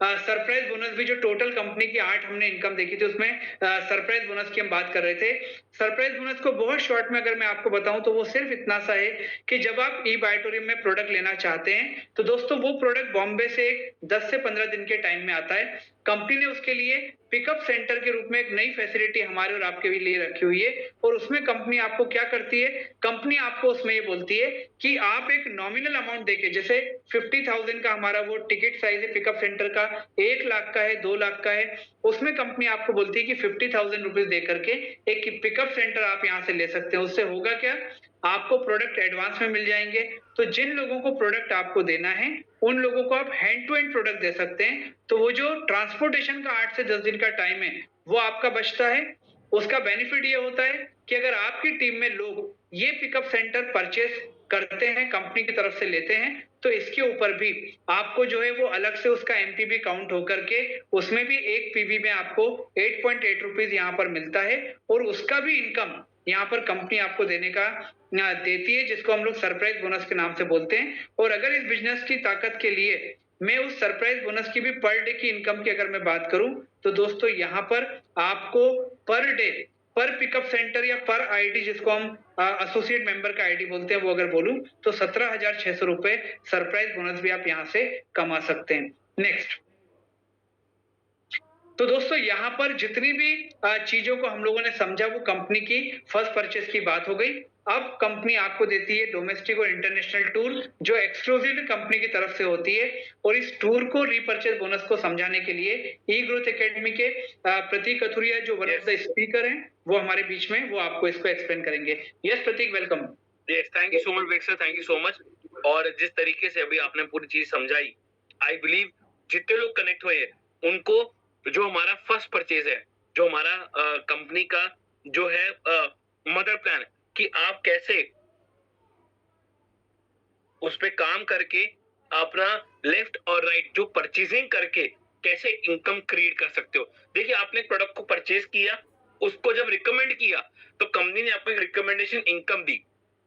सरप्राइज बोनस भी, जो टोटल कंपनी की 8 हमने इनकम देखी थी उसमें सरप्राइज बोनस की हम बात कर रहे थे। सरप्राइज बोनस को बहुत शॉर्ट में अगर मैं आपको बताऊं तो वो सिर्फ इतना सा है कि जब आप ई बायोटोरियम में प्रोडक्ट लेना चाहते हैं तो दोस्तों वो प्रोडक्ट बॉम्बे से 10 से 15 दिन के टाइम में आता है। कंपनी ने उसके लिए पिकअप सेंटर के रूप में एक नई फैसिलिटी हमारे और आपके लिए रखी हुई है, और उसमें कंपनी आपको क्या करती है, कंपनी आपको उसमें ये बोलती है कि आप एक नॉमिनल अमाउंट देके, जैसे 50,000 का हमारा वो टिकट साइज है पिकअप सेंटर का, 1 लाख का है, 2 लाख का है, उसमें कंपनी आपको बोलती है कि 50,000 रुपीज दे करके एक पिकअप सेंटर आप यहाँ से ले सकते हैं। उससे होगा क्या, आपको प्रोडक्ट एडवांस में मिल जाएंगे। तो जिन लोगों को प्रोडक्ट आपको देना है उन लोगों को आप हैंड टू हैंड प्रोडक्ट दे सकते हैं। तो वो जो ट्रांसपोर्टेशन का 8 से 10 दिन का टाइम है वो आपका बचता है। उसका बेनिफिट ये होता है कि अगर आपकी टीम में लोग ये पिकअप सेंटर परचेस करते हैं, कंपनी की तरफ से लेते हैं, तो इसके ऊपर भी आपको जो है वो अलग से उसका एमपीवी काउंट होकर के उसमें भी एक पीवी में आपको 8.8 रुपीज यहाँ पर मिलता है, और उसका भी इनकम यहाँ पर कंपनी आपको देने का देती है, जिसको हम लोग सरप्राइज बोनस के नाम से बोलते हैं। और अगर इस बिजनेस की ताकत के लिए मैं उस सरप्राइज बोनस की भी पर डे की इनकम की अगर मैं बात करूं तो दोस्तों यहाँ पर आपको पर डे पर पिकअप सेंटर या पर आईडी, जिसको हम एसोसिएट मेंबर का आईडी बोलते हैं, वो अगर बोलूं तो 17,600 रुपए सरप्राइज बोनस भी आप यहाँ से कमा सकते हैं। नेक्स्ट, तो दोस्तों यहाँ पर जितनी भी चीजों को हम लोगों ने समझा वो कंपनी की फर्स्ट परचेस की बात हो गई। अब कंपनी आपको देती है डोमेस्टिक और इंटरनेशनल टूर जो एक्सक्लूसिव कंपनी की तरफ से होती है और इस टूर को रीपर्चेज बोनस को समझाने के लिए ई ग्रोथ एकेडमी के प्रतीक कथुरिया जो वन ऑफ द स्पीकर हैं वो हमारे बीच में वो आपको इसको एक्सप्लेन करेंगे। Yes Prateek, welcome. Yes, thank you so much विक्सर, थैंक यू सो मच। और जिस तरीके से अभी आपने पूरी चीज समझाई, आई बिलीव जितने लोग कनेक्ट हुए हैं उनको जो हमारा फर्स्ट परचेज है, जो हमारा कंपनी का जो है मदर प्लान कि आप कैसे उस पे काम करके अपना लेफ्ट और राइट जो परचेजिंग करके कैसे इनकम क्रिएट कर सकते हो। देखिए, आपने प्रोडक्ट को परचेज किया, उसको जब रिकमेंड किया तो कंपनी ने आपको एक रिकमेंडेशन इनकम दी।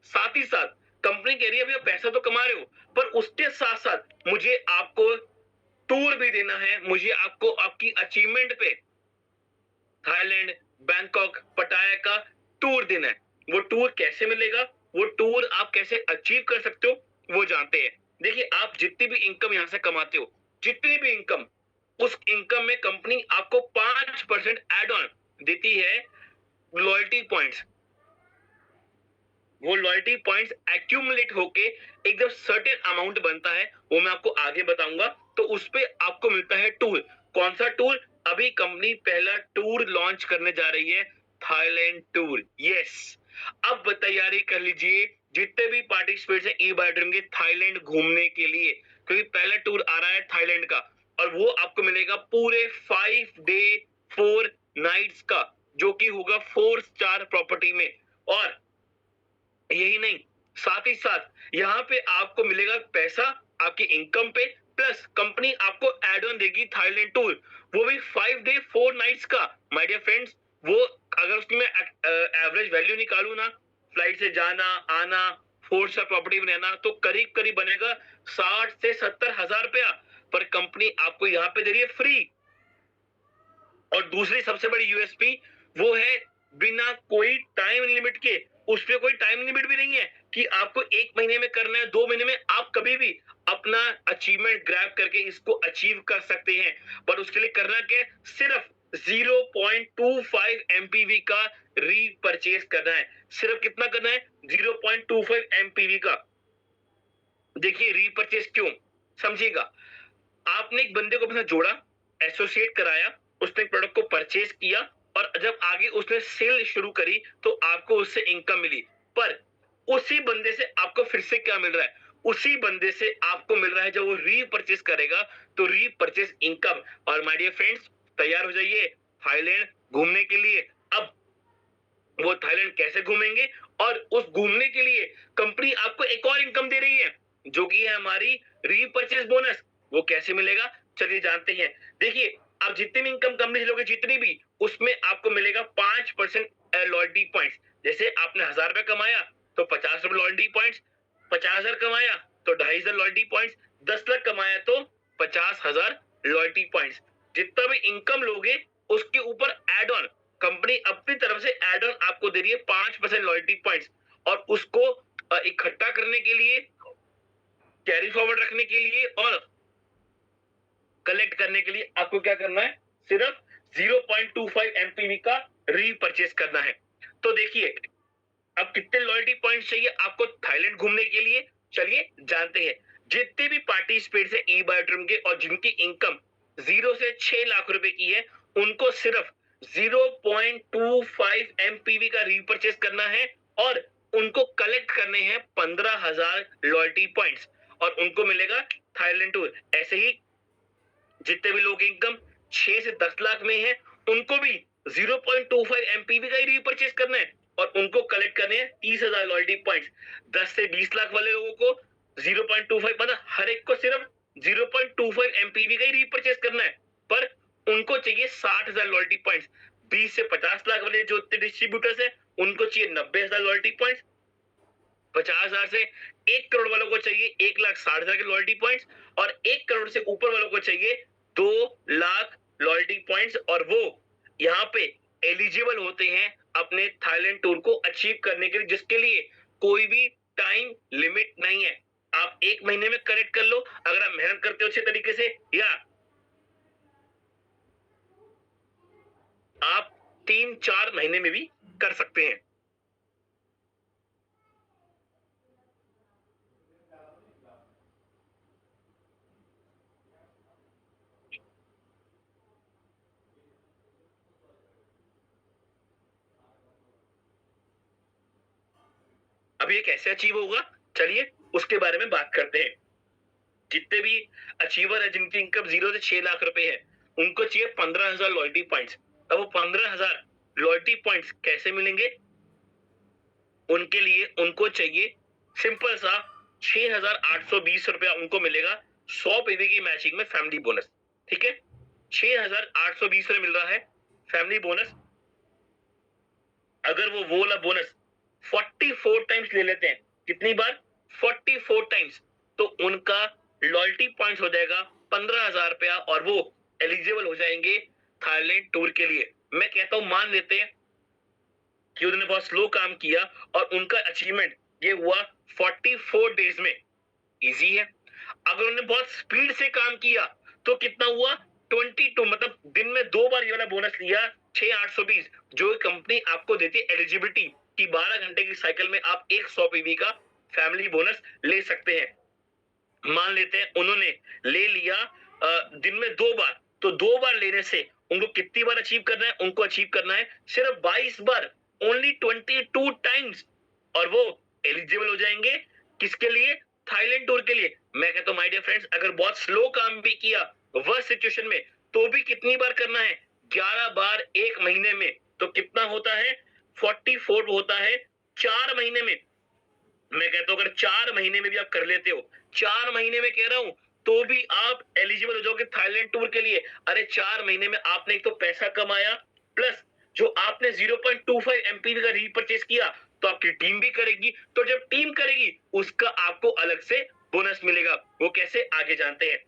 साथ ही साथ कंपनी कह रही है भैया पैसा तो कमा रहे हो, पर उसके साथ साथ मुझे आपको टूर भी देना है, मुझे आपको आपकी अचीवमेंट पे थाईलैंड, बैंकॉक, पटाया का टूर देना है। वो टूर कैसे मिलेगा, वो टूर आप कैसे अचीव कर सकते हो, वो जानते हैं। देखिए, आप जितनी भी इनकम यहां से कमाते हो, जितनी भी इनकम, उस इनकम में कंपनी आपको 5% एड ऑन देती है लॉयल्टी पॉइंट्स। वो लॉयल्टी पॉइंट्स एक्यूमुलेट होके एक जब सर्टेन अमाउंट बनता है, वो मैं आपको आगे बताऊंगा। तो उस पे आपको मिलता है टूर। कौन सा टूर? अभी कंपनी पहला टूर लॉन्च करने जा रही है, थाईलैंड टूर। यस, अब तैयारी कर लीजिए जितने भी पार्टिसिपेट्स हैं ई बायोड्रीम के थाईलैंड घूमने के लिए, क्योंकि पहला टूर आ रहा है थाईलैंड का और वो आपको मिलेगा पूरे 5 डे 4 नाइट्स का, जो कि होगा 4 स्टार प्रॉपर्टी में। और यही नहीं, साथ ही साथ यहाँ पे आपको मिलेगा पैसा आपकी इनकम पे, प्लस कंपनी आपको एड ऑन देगी थाईलैंड टूर, वो भी 5 डे 4 नाइट्स का। माय डियर फ्रेंड्स, वो अगर उसकी मैं एवरेज वैल्यू निकालू ना, फ्लाइट से जाना आना 4 स्टार प्रॉपर्टी में रहना, तो करीब करीब बनेगा 60 से 70 हजार रुपया, पर कंपनी आपको यहाँ पे दे रही है फ्री। और दूसरी सबसे बड़ी यूएसपी वो है बिना कोई टाइम लिमिट के। उस पे कोई टाइम लिमिट भी नहीं है कि आपको 1 महीने में करना है, 2 महीने में, आप कभी भी अपना अचीवमेंट ग्रैब करके इसको अचीव कर सकते हैं। पर उसके लिए करना क्या है? सिर्फ 0.25 एमपीवी का रीपरचेज करना है। सिर्फ कितना करना है? 0.25 एमपीवी का। देखिए, रीपरचेज क्यों, समझिएगा। आपने एक बंदे को अपना जोड़ा, एसोसिएट कराया, उसने प्रोडक्ट को परचेज किया और जब आगे उसने सेल शुरू करी तो आपको उससे इनकम मिली। पर उसी बंदे से आपको फिर से क्या मिल रहा है? उसी बंदे से आपको मिल रहा है जब वो रीपरचेज करेगा तो रीपरचेज इनकम। और माय डियर फ्रेंड्स, तैयार हो जाइए थाईलैंड घूमने के लिए। अब वो थाईलैंड कैसे घूमेंगे और उस घूमने के लिए कंपनी आपको एक और इनकम दे रही है जो कि है हमारी रीपरचेज बोनस। वो कैसे मिलेगा, चलिए जानते हैं। देखिए, आप जितनी भी इनकम कंपनी लोगे, जितनी भी, उसमें आपको मिलेगा 5% लॉयल्टी पॉइंट्स। जैसे आपने 1000 रुपए कमाया तो 50 रुपए लॉयल्टी पॉइंट्स, 50,000 कमाया तो 2,500 लॉयल्टी पॉइंट्स, 10 लाख कमाया तो 50,000 लॉयल्टी पॉइंट्स। जितना भी इनकम लोगे उसके ऊपर एड ऑन कंपनी अपनी तरफ से एड ऑन आपको दे रही है 5% लॉयल्टी पॉइंट्स। और उसको इकट्ठा करने के लिए, कैरी फॉरवर्ड रखने के लिए और कलेक्ट करने के लिए आपको क्या करना है? सिर्फ 0.25 एमपीवी का रीपरचेज करना है। तो देखिए, अब कितने लॉयल्टी पॉइंट्स चाहिए आपको थाईलैंड घूमने के लिए, चलिए जानते हैं। जितने भी पार्टिसिपेट्स है ई बायोड्रीम के और जिनकी इनकम 0 से 6 लाख रुपए की है, उनको सिर्फ 0.25 एमपीवी का रीपरचेज करना है और उनको कलेक्ट करने हैं 15,000 लॉयल्टी पॉइंट्स और उनको मिलेगा थाईलैंड टूर। ऐसे ही जितने भी लोग इनकम 6 से 10 लाख में है, उनको भी 0.25 एमपीवी का ही रीपरचेज करना है और उनको कलेक्ट करने हैं 30,000 लॉयल्टी पॉइंट्स। 10 से 20 लाख वाले लोगों को 0.25, मतलब हर एक को सिर्फ 0.25 एमपीवी का ही रीपरचेज करना है, पर उनको चाहिए 60,000 लॉयल्टी पॉइंट्स। 20 से 50 लाख वाले जो डिस्ट्रीब्यूटर्स है, उनको चाहिए 90,000 लॉयल्टी पॉइंट्स। 50,000 से 1 करोड़ वालों को चाहिए 1,60,000 के लॉयल्टी पॉइंट्स और 1 करोड़ से ऊपर वालों को चाहिए 2 लाख लॉयल्टी पॉइंट्स। और वो यहाँ पे एलिजिबल होते हैं अपने थाईलैंड टूर को अचीव करने के लिए, जिसके लिए कोई भी टाइम लिमिट नहीं है। आप 1 महीने में कलेक्ट कर लो अगर आप मेहनत करते हो अच्छे तरीके से, या आप 3-4 महीने में भी कर सकते हैं। अब ये कैसे अचीव होगा, चलिए उसके बारे में बात करते हैं। जितने भी अचीवर है जिनकी इनकम 0 से 6 लाख रुपए है, उनको चाहिए 15,000 लॉयल्टी पॉइंट्स। अब वो 15,000 लॉयल्टी पॉइंट्स कैसे मिलेंगे? उनके लिए उनको चाहिए सिंपल सा 6,820 रुपया उनको मिलेगा 100 पीवी की मैचिंग में फैमिली बोनस। ठीक है, 6,820 में मिल रहा है फैमिली बोनस। अगर वो वाला बोनस 44 टाइम्स ले लेते हैं, कितनी बार? 44 टाइम्स, तो उनका लॉयल्टी पॉइंट्स हो जाएगा 15,000 रुपया और वो एलिजिबल हो जाएंगे थाईलैंड टूर के लिए। मैं कहता हूं मान लेते हैं कि उन्होंने बहुत स्लो काम किया और उनका अचीवमेंट ये हुआ 44 डेज में, इजी है। अगर उन्होंने बहुत स्पीड से काम किया तो कितना हुआ? 22, मतलब दिन में 2 बार ये वाला बोनस लिया 6,820, जो कंपनी आपको देती है एलिजिबिलिटी कि 12 घंटे की साइकिल में आप एक 100 पीवी का फैमिली बोनस ले सकते हैं। मान लेते हैं उन्होंने ले लिया दिन में 2 बार, तो 2 बार लेने से उनको कितनी बार अचीव करना है? उनको अचीव करना है सिर्फ 22 बार, ओनली 22 टाइम्स, और वो एलिजिबल हो जाएंगे किसके लिए? थाईलैंड टूर के लिए। मैं कहता हूं माय डियर फ्रेंड्स, अगर बहुत स्लो काम भी किया वर्स्ट सिचुएशन में, तो भी कितनी बार करना है? 11 बार एक महीने में। तो कितना होता है? 44 होता है 4 महीने में। मैं कहता हूं अगर 4 महीने में भी आप कर लेते हो, 4 महीने में कह रहा हूं, तो भी आप एलिजिबल हो जाओगे थाईलैंड टूर के लिए। अरे 4 महीने में आपने एक तो पैसा कमाया, प्लस जो आपने 0.25 एमपीवी का रीपरचेस किया, तो आपकी टीम भी करेगी, तो जब टीम करेगी उसका आपको अलग से बोनस मिलेगा। वो कैसे, आगे जानते हैं।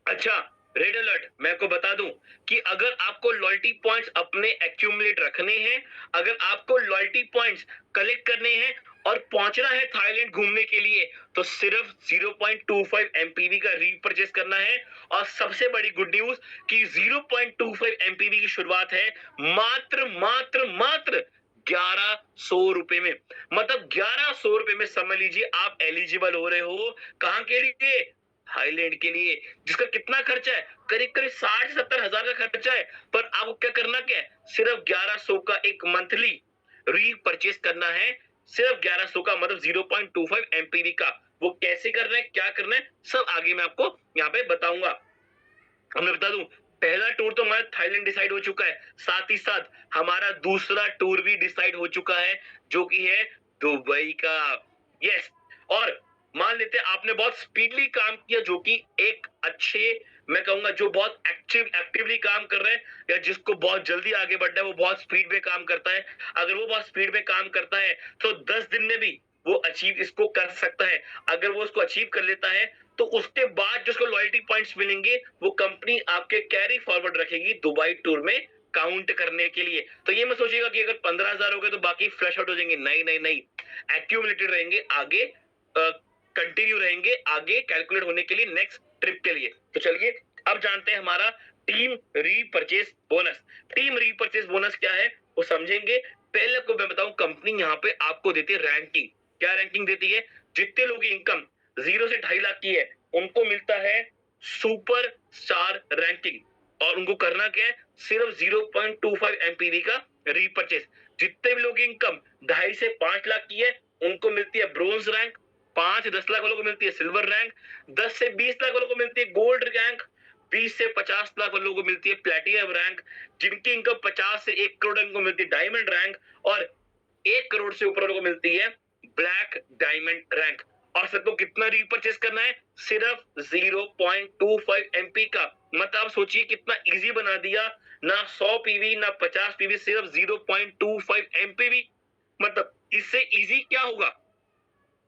अच्छा, रेड अलर्ट, मैं आपको बता दूं कि अगर आपको लॉयल्टी पॉइंट्स अपने एक्यूमुलेट रखने हैं, अगर आपको लॉयल्टी पॉइंट्स कलेक्ट करने हैं और पहुंचना है थाईलैंड घूमने के लिए, तो सिर्फ 0.25 एमपीवी का रीपरचेस करना है। और सबसे बड़ी गुड न्यूज कि 0.25 एमपीवी की शुरुआत है मात्र मात्र मात्र 1100 रुपए में। मतलब 1100 रुपए में समझ लीजिए आप एलिजिबल हो रहे हो। कहां के लिए? थाईलैंड के लिए, जिसका कितना खर्चा है? करीब करीब 60 से 70 हजार का खर्चा है। पर आपको क्या करना, क्या है? सिर्फ 1100 का एक मंथली रीपरचेस करना है, सिर्फ 1100 का, मतलब 0.25 एमपीवी का। वो कैसे करना है, क्या करना है, सब आगे मैं आपको यहाँ पे बताऊंगा। अब मैं बता दूं, पहला टूर तो हमारा थाईलैंड डिसाइड हो चुका है, साथ ही साथ हमारा दूसरा टूर भी डिसाइड हो चुका है, जो कि है दुबई का। यस, और मान लेते हैं आपने बहुत स्पीडली काम किया, जो कि एक अच्छे, मैं कहूंगा जो बहुत एक्टिवली काम कर रहे हैं, या जिसको बहुत जल्दी आगे बढ़ना है, वो बहुत स्पीड में काम करता है। अगर वो बहुत स्पीड में काम करता है तो 10 दिन में भी वो अचीव इसको कर सकता है। अगर वो उसको अचीव कर लेता है, तो उसके बाद जो उसको लॉयल्टी पॉइंट्स मिलेंगे, वो कंपनी आपके कैरी फॉरवर्ड रखेगी दुबई टूर में काउंट करने के लिए। तो ये मत सोचिएगा कि अगर 15,000 हो गए तो बाकी फ्लैश आउट हो जाएंगे, नहीं नहीं नहीं, एक्यूमुलेटेड रहेंगे, आगे कंटिन्यू रहेंगे, आगे कैलकुलेट होने के लिए नेक्स्ट ट्रिप के लिए। तो चलिए अब जानते हैं हमारा टीम रीपरचेस बोनस। टीम रीपरचेस बोनस क्या है वो समझेंगे। पहले को मैं बताऊं, कंपनी यहाँ पे आपको देती है रैंकिंग। क्या रैंकिंग देती है? जितने लोगों की इनकम 0 से 2.5 लाख की है, उनको मिलता है सुपर स्टार रैंकिंग। और उनको करना क्या है? सिर्फ 0.25 एमपीवी का रीपरचेस। जितने भी लोगों की इनकम 2.5 से 5 लाख की है, उनको मिलती है ब्रोंज रैंक। 5-10 लाख वालों को मिलती है सिल्वर रैंक। 10 से 20 लाख वालों को मिलती है गोल्ड रैंक। 20 से 50 लाख वालों को मिलती है प्लेटिनम रैंक। जिनकी इनकम 50 से 1 करोड़ उनको मिलती है डायमंड रैंक। और 1 करोड़ से ऊपर वालों को मिलती है ब्लैक डायमंड रैंक। और सबको कितना रीपरचेस करना है? सिर्फ 0.25 एमपी का। मतलब आप सोचिए कितना इजी बना दिया, ना 100 पीवी ना 50 पीवी, सिर्फ 0.25 एमपीवी। मतलब इससे इजी क्या होगा?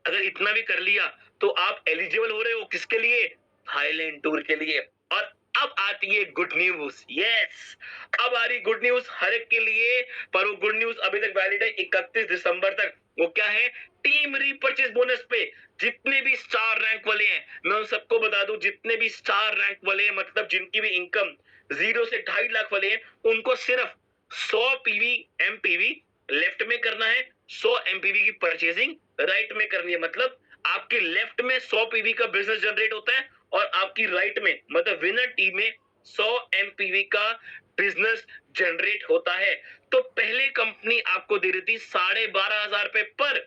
अगर इतना भी कर लिया तो आप एलिजिबल हो रहे हो किसके लिए? थाईलैंड टूर के लिए। और अब आती है गुड न्यूज। यस, अब आ रही गुड न्यूज हर एक के लिए, पर वो गुड न्यूज अभी तक वैलिड है 31 दिसंबर तक। वो क्या है? टीम रीपरचेस बोनस पे जितने भी स्टार रैंक वाले हैं, मैं उन सबको बता दूं, जितने भी स्टार रैंक वाले हैं, मतलब जिनकी भी इनकम 0 से 2.5 लाख वाले हैं, उनको सिर्फ 100 पीवी एमपीवी लेफ्ट में करना है, 100 एमपीवी की परचेसिंग राइट में करनी है। मतलब आपके लेफ्ट में 100 पीवी का बिजनेस जनरेट होता है और आपकी राइट में, मतलब विनर टीम में 100 एमपीवी का बिजनेस जनरेट होता है। तो पहले कंपनी आपको दे रही थी 12,500 रुपए पर,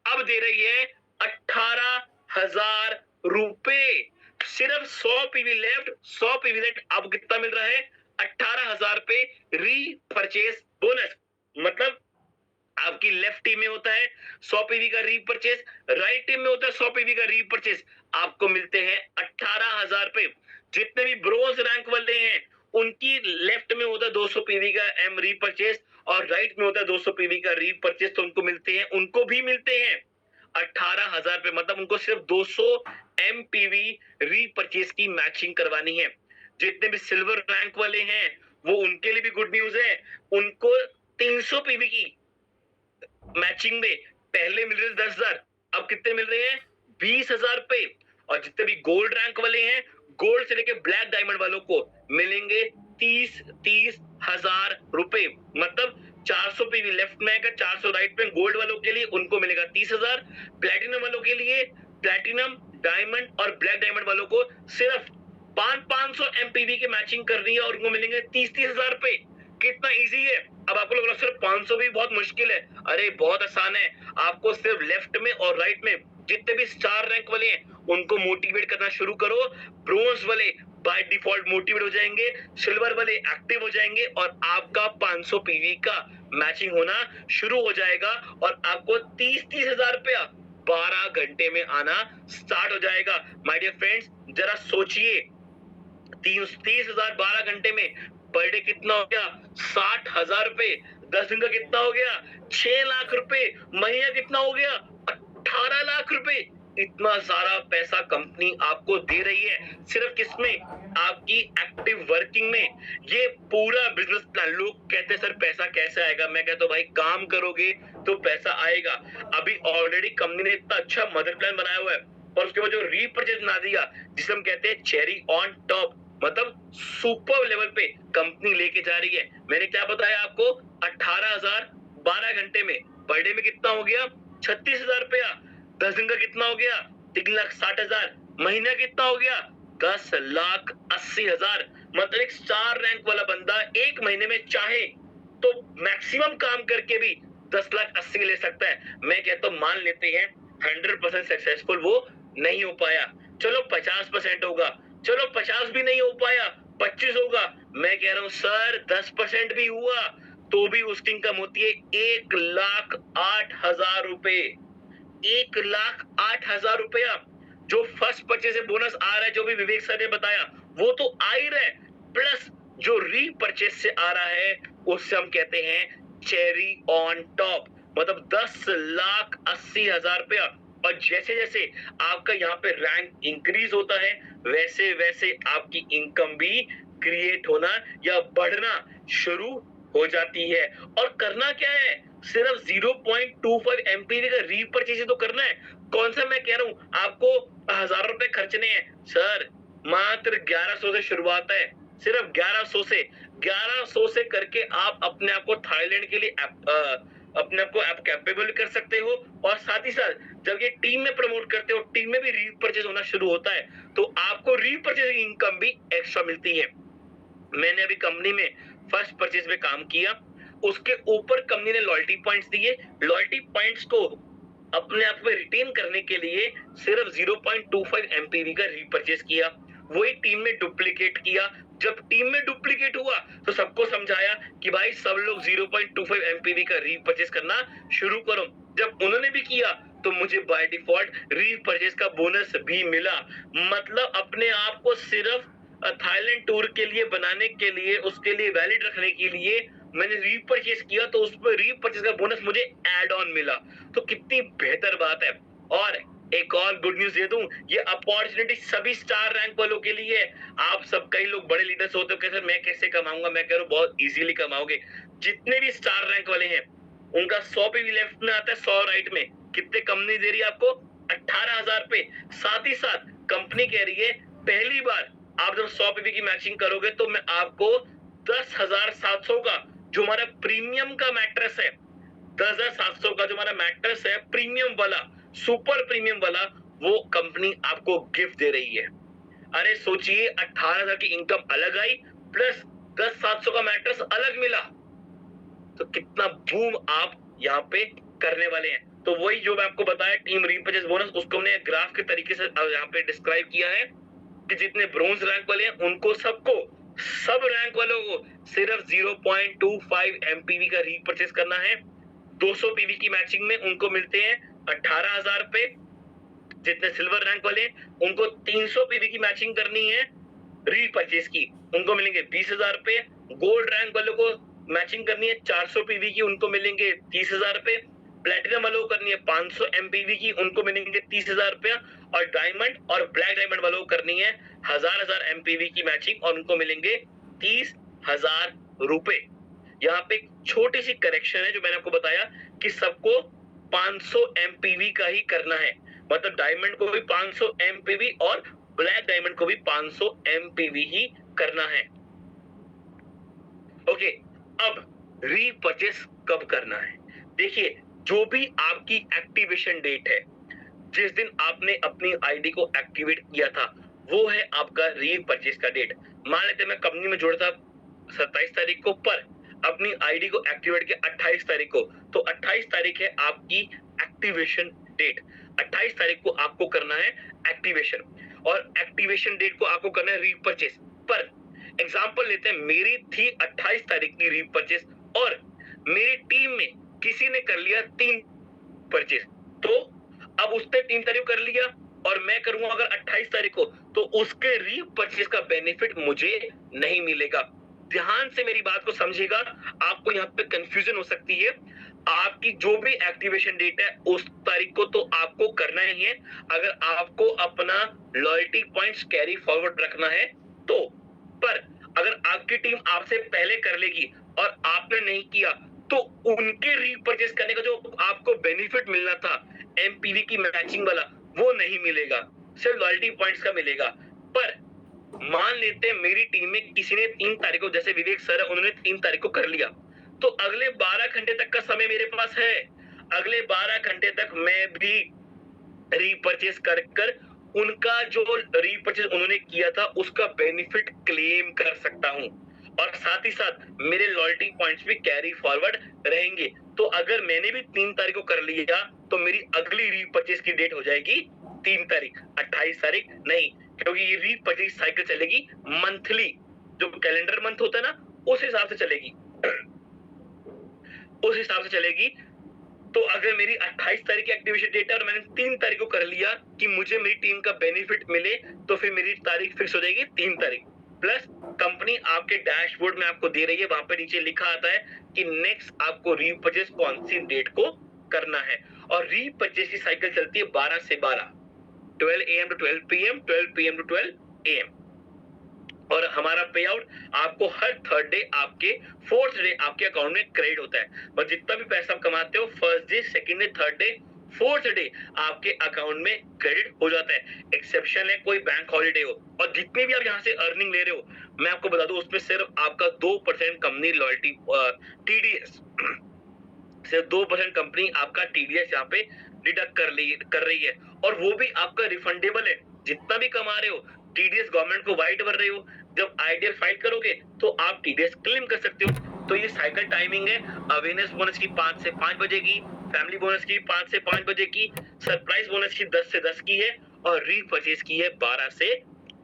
अब दे रही है 18,000 रुपए। सिर्फ 100 पीवी लेफ्ट, 100 पीवी लेफ्ट। अब कितना मिल रहा है? 18,000 पे रीपरचेज बोनस। मतलब आपकी लेफ्ट टीम में होता है 100 पीवी का रीपरचेज, राइट टीम में होता है 100 पीवी का रीपरचेज। आपको मिलते हैं 18,000 पे। जितने भी ब्रोंज रैंक वाले हैं उनकी लेफ्ट में होता है 200 पीवी का एम रीपरचेज और राइट में होता है 200 पीवी का रीपरचेज। तो उनको मिलते हैं, उनको भी मिलते हैं 18,000 पे। मतलब उनको सिर्फ 200 एमपीवी रीपरचेज की मैचिंग करवानी है। जितने भी सिल्वर रैंक वाले हैं वो उनके लिए भी गुड न्यूज है, उनको 300 पीवी की मैचिंग में पहले मिल रहे थे 10,000, अब कितने मिल रहे हैं? 20,000 पे। और जितने भी गोल्ड रैंक वाले हैं, गोल्ड से लेके ब्लैक डायमंड वालों को मिलेंगे 30,000 रुपए। मतलब 400 पीवी लेफ्ट में आएगा, 400 राइट में। गोल्ड वालों के लिए उनको मिलेगा 30,000। प्लेटिनम वालों के लिए, प्लेटिनम, डायमंड और ब्लैक डायमंड वालों को सिर्फ 500 एमपीवी की मैचिंग करनी है और उनको मिलेंगे 30,000 पे। कितना इजी है। अब आपको लग रहा है सर 500 भी बहुत मुश्किल है। अरे बहुत आसान है। आपको सिर्फ लेफ्ट में और राइट में जितने भी स्टार रैंक वाले हैं उनको मोटिवेट करना शुरू करो। ब्रोंज वाले बाय डिफॉल्ट मोटिवेट हो जाएंगे, सिल्वर वाले एक्टिव हो जाएंगे और आपका 500 पीवी का मैचिंग होना शुरू हो जाएगा और आपको 30,000 रुपया 12 घंटे में आना स्टार्ट हो जाएगा। माय डियर फ्रेंड्स, जरा सोचिए 30,000 12 घंटे में पर डे कितना हो गया? 60,000 रुपए। 10 दिन का कितना हो गया? 6 लाख रुपए। महीना कितना हो गया? 18 लाख रुपए। इतना सारा पैसा कंपनी आपको दे रही है सिर्फ किसमें? आपकी एक्टिव वर्किंग में। ये पूरा बिजनेस प्लान, लोग कहते हैं सर पैसा कैसे आएगा? मैं कहता हूँ भाई काम करोगे तो पैसा आएगा। अभी ऑलरेडी कंपनी ने इतना अच्छा मदर प्लान बनाया हुआ है और उसके बाद जो रीपरचेज बना दिया जिसे हम कहते हैं चेरी ऑन टॉप, मतलब सुपर लेवल पे कंपनी लेके जा रही है। मैंने क्या बताया आपको? 18,000 12 घंटे में। पर डे में कितना हो गया? 36,000 रुपया। 10 दिन का कितना हो गया? 3,60,000। महीना कितना हो गया? 10,80,000। मतलब एक स्टार रैंक वाला बंदा एक महीने में चाहे तो मैक्सिमम काम करके भी 10,80,000 ले सकता है। मैं कहता हूँ मान लेते हैं 100% सक्सेसफुल वो नहीं हो पाया, चलो 50% होगा, चलो 50 भी नहीं हो पाया, 25 होगा। मैं कह रहा हूँ सर 10% भी हुआ तो भी उसकी इनकम होती है 1,08,000 रुपए। 1,08,000 रुपया। जो फर्स्ट परचेज से बोनस आ रहा है, जो भी विवेक सर ने बताया वो तो आ ही रहा है, प्लस जो रीपरचेज से आ रहा है उससे हम कहते हैं चेरी ऑन टॉप। मतलब 10,80,000 रुपया। और जैसे जैसे आपका यहाँ पे रैंक इंक्रीज होता है वैसे वैसे आपकी इनकम भी क्रिएट होना या बढ़ना शुरू हो जाती है। और करना क्या है? सिर्फ 0.25 एमपीवी का रीपरचेज तो करना है। कौन सा मैं कह रहा हूँ आपको 1,000 रुपए खर्चने हैं सर, मात्र 1100 से शुरुआत है। सिर्फ 1100 से, 1100 से करके आप अपने आप को थाईलैंड के लिए अपने आप को ऐप कैपेबल कर सकते हो। और साथ ही साथ जब ये टीम में प्रमोट करते हो, टीम में भी रीपरचेज होना शुरू होता है तो आपको रीपरचेज इनकम भी एक्स्ट्रा मिलती है। मैंने अभी कंपनी में फर्स्ट परचेज में काम किया, उसके ऊपर कंपनी ने लॉयल्टी पॉइंट्स दिए। लॉयल्टी पॉइंट्स को अपने आप में रिटेन करने के लिए सिर्फ 0.25 एमपीवी का रीपरचेज किया, वही टीम में डुप्लीकेट किया। जब टीम में डुप्लीकेट हुआ तो सबको समझाया कि भाई सब लोग 0.25 एमपीवी का रीपरचेज करना शुरू करो। जब उन्होंने भी किया तो मुझे बाय डिफॉल्ट रीपरचेज का बोनस भी मिला। मतलब अपने आप को सिर्फ थाईलैंड टूर के लिए बनाने के लिए, उसके लिए वैलिड रखने के लिए मैंने रीपरचेज किया तो उस पर रीपरचेज का बोनस मुझे ऐड ऑन मिला। तो कितनी बेहतर बात है। और एक और गुड न्यूज दे दूं, ये अपॉर्चुनिटी सभी स्टार रैंक वालों के लिए है। आप सब, कई लोग बड़े लीडर्स होते हो कैसे मैं कैसे कमाऊंगा, मैं कह रहा हूँ बहुत इजीली कमाओगे। जितने भी स्टार रैंक वाले हैं उनका 100 पे भी लेफ्ट में आता है, 100 राइट में। कितने कंपनी दे रही है आपको? 18,000 पे। साथ ही साथ कंपनी कह रही है पहली बार आप जब 100 पीवी की मैचिंग करोगे तो मैं आपको 10,700 का जो हमारा प्रीमियम का मैट्रेस है, 10,700 का जो हमारा मैट्रेस है प्रीमियम वाला, सुपर प्रीमियम वाला, वो कंपनी आपको गिफ्ट दे रही है। अरे सोचिए 18,000 की इनकम अलग आई प्लस 10,700 का मैट्रेस अलग मिला, तो कितना बूम आप यहाँ पे करने वाले हैं। तो वही जो मैं आपको बताया टीम रीपरचेस बोनस, उसको हमने ग्राफ के तरीके से यहाँ पे डिस्क्राइब किया है कि जितने ब्रोंज रैंक वाले हैं उनको सब रैंक वालों को सिर्फ 0.25 एमपीवी का रीपरचेस करना है। 200 पीवी की मैचिंग में उनको मिलते हैं 18,000 रुपए। जितने सिल्वर रैंक वाले हैं उनको 300 पीवी की मैचिंग करनी है रीपरचेस की, उनको मिलेंगे 20,000 रुपए। गोल्ड रैंक वालों को मैचिंग करनी है 400 पीवी की, उनको मिलेंगे 30,000 रुपए। प्लेटिनम वालों को करनी है 500 एमपीवी की, उनको मिलेंगे 30,000 रुपया। और डायमंड और ब्लैक डायमंड वालों को करनी है 1000 एमपीवी की मैचिंग और उनको मिलेंगे 30,000 रुपए। यहाँ पे एक छोटी सी करेक्शन है जो मैंने आपको बताया कि सबको 500 एमपीवी का ही करना है, मतलब डायमंड को भी 500 एमपीवी और ब्लैक डायमंड को भी 500 एमपीवी ही करना है। ओके, अब रीपरचेस कब करना है? देखिए, जो भी आपकी एक्टिवेशन डेट है, जिस दिन आपने अपनी आईडी को एक्टिवेट किया था, वो है आपका रीपरचेस का डेट। मान लेते मैं कंपनी में जुड़ा था 27 तारीख को, पर अपनी आईडी को एक्टिवेट किया 28 तारीख को, तो 28 तारीख है आपकी एक्टिवेशन डेट। 28 तारीख को आपको करना है एक्टिवेशन, और एक्टिवेशन डेट को आपको करना है रीपरचेस। पर एग्जांपल लेते हैं, मेरी थी 28 तारीख की रीपरचेस और मेरी टीम में किसी ने कर लिया 3 परचेस, तो अब उसने 3 तारीख कर लिया और मैं करूंगा अगर 28 तारीख को, तो उसके रीपरचेस का बेनिफिट मुझे नहीं मिलेगा। ध्यान से मेरी बात को समझिएगा, आपको यहाँ पे कंफ्यूजन हो सकती है। आपकी जो भी एक्टिवेशन डेट है उस तारीख को तो आपको करना ही है, अगर आपको अपना लॉयल्टी पॉइंट्स कैरी फॉरवर्ड रखना है तो। पर अगर आपकी टीम आपसे पहले कर लेगी और आपने नहीं किया, तो उनके रीपरचेस करने का जो आपको बेनिफिट मिलना था एमपीवी की मैचिंग वाला, वो नहीं मिलेगा, सिर्फ लॉयल्टी पॉइंट्स का मिलेगा। पर मान लेते हैं मेरी टीम में किसी ने 3 तारीख को, जैसे विवेक सर है, उन्होंने 3 तारीख को कर लिया, तो अगले 12 घंटे तक का समय मेरे पास है। अगले 12 घंटे तक मैं भी रीपरचेस कर उनका जो रीपरचेस उन्होंने किया था उसका बेनिफिट क्लेम कर सकता हूं, और साथ ही साथ मेरे लॉयल्टी पॉइंट्स भी कैरी फॉरवर्ड रहेंगे। तो अगर मैंने भी 3 तारीख को कर लिया तो मेरी अगली रीपरचेस की डेट हो जाएगी 3 तारीख, 28 तारीख नहीं, क्योंकि ये रीपरचेस साइकिल चलेगी मंथली, जो कैलेंडर मंथ होता है ना, उस हिसाब से चलेगी उस हिसाब से चलेगी। तो अगर मेरी 28 तारीख की एक्टिवेशन डेट है और मैंने 3 तारीख को कर लिया कि मुझे मेरी टीम का बेनिफिट मिले, तो फिर मेरी तारीख फिक्स हो जाएगी 3 तारीख। प्लस कंपनी आपके डैशबोर्ड में आपको दे रही है, वहां पे नीचे लिखा आता है कि नेक्स्ट आपको रीपरचेस कौन सी डेट को करना है। और रीपरचेस की साइकिल चलती है 12 से 12, 12 AM to 12 PM, 12 PM to 12 AM। और हमारा पे आउट आपको हर थर्ड डे, आपके फोर्थ डे आपके अकाउंट में क्रेडिट होता है। और जितना भी पैसा आप कमाते हो first day, second day, third day, fourth day आपके अकाउंट में क्रेडिट हो जाता है। एक्सेप्शन है कोई बैंक हॉलीडे हो, और जितने भी आप यहाँ से अर्निंग ले रहे हो, मैं आपको बता दूं उसमें सिर्फ आपका 2% कंपनी लॉयल्टी TDS, सिर्फ 2% कंपनी आपका TDS यहाँ पे डिडक्ट कर रही है, और वो भी आपका रिफंडेबल है। जितना भी कमा रहे हो TDS गवर्नमेंट को वाइट भर रहे हो, जब आईडीएल फाइल करोगे तो आप TDS क्लेम कर सकते हो। तो ये साइकिल टाइमिंग है, अवेयरनेस बोनस की 5 से 5 बजे की, फैमिली बोनस की 5 से 5 बजे की, सरप्राइज बोनस की 10 से 10 की है, और रीपरचेस की है 12 से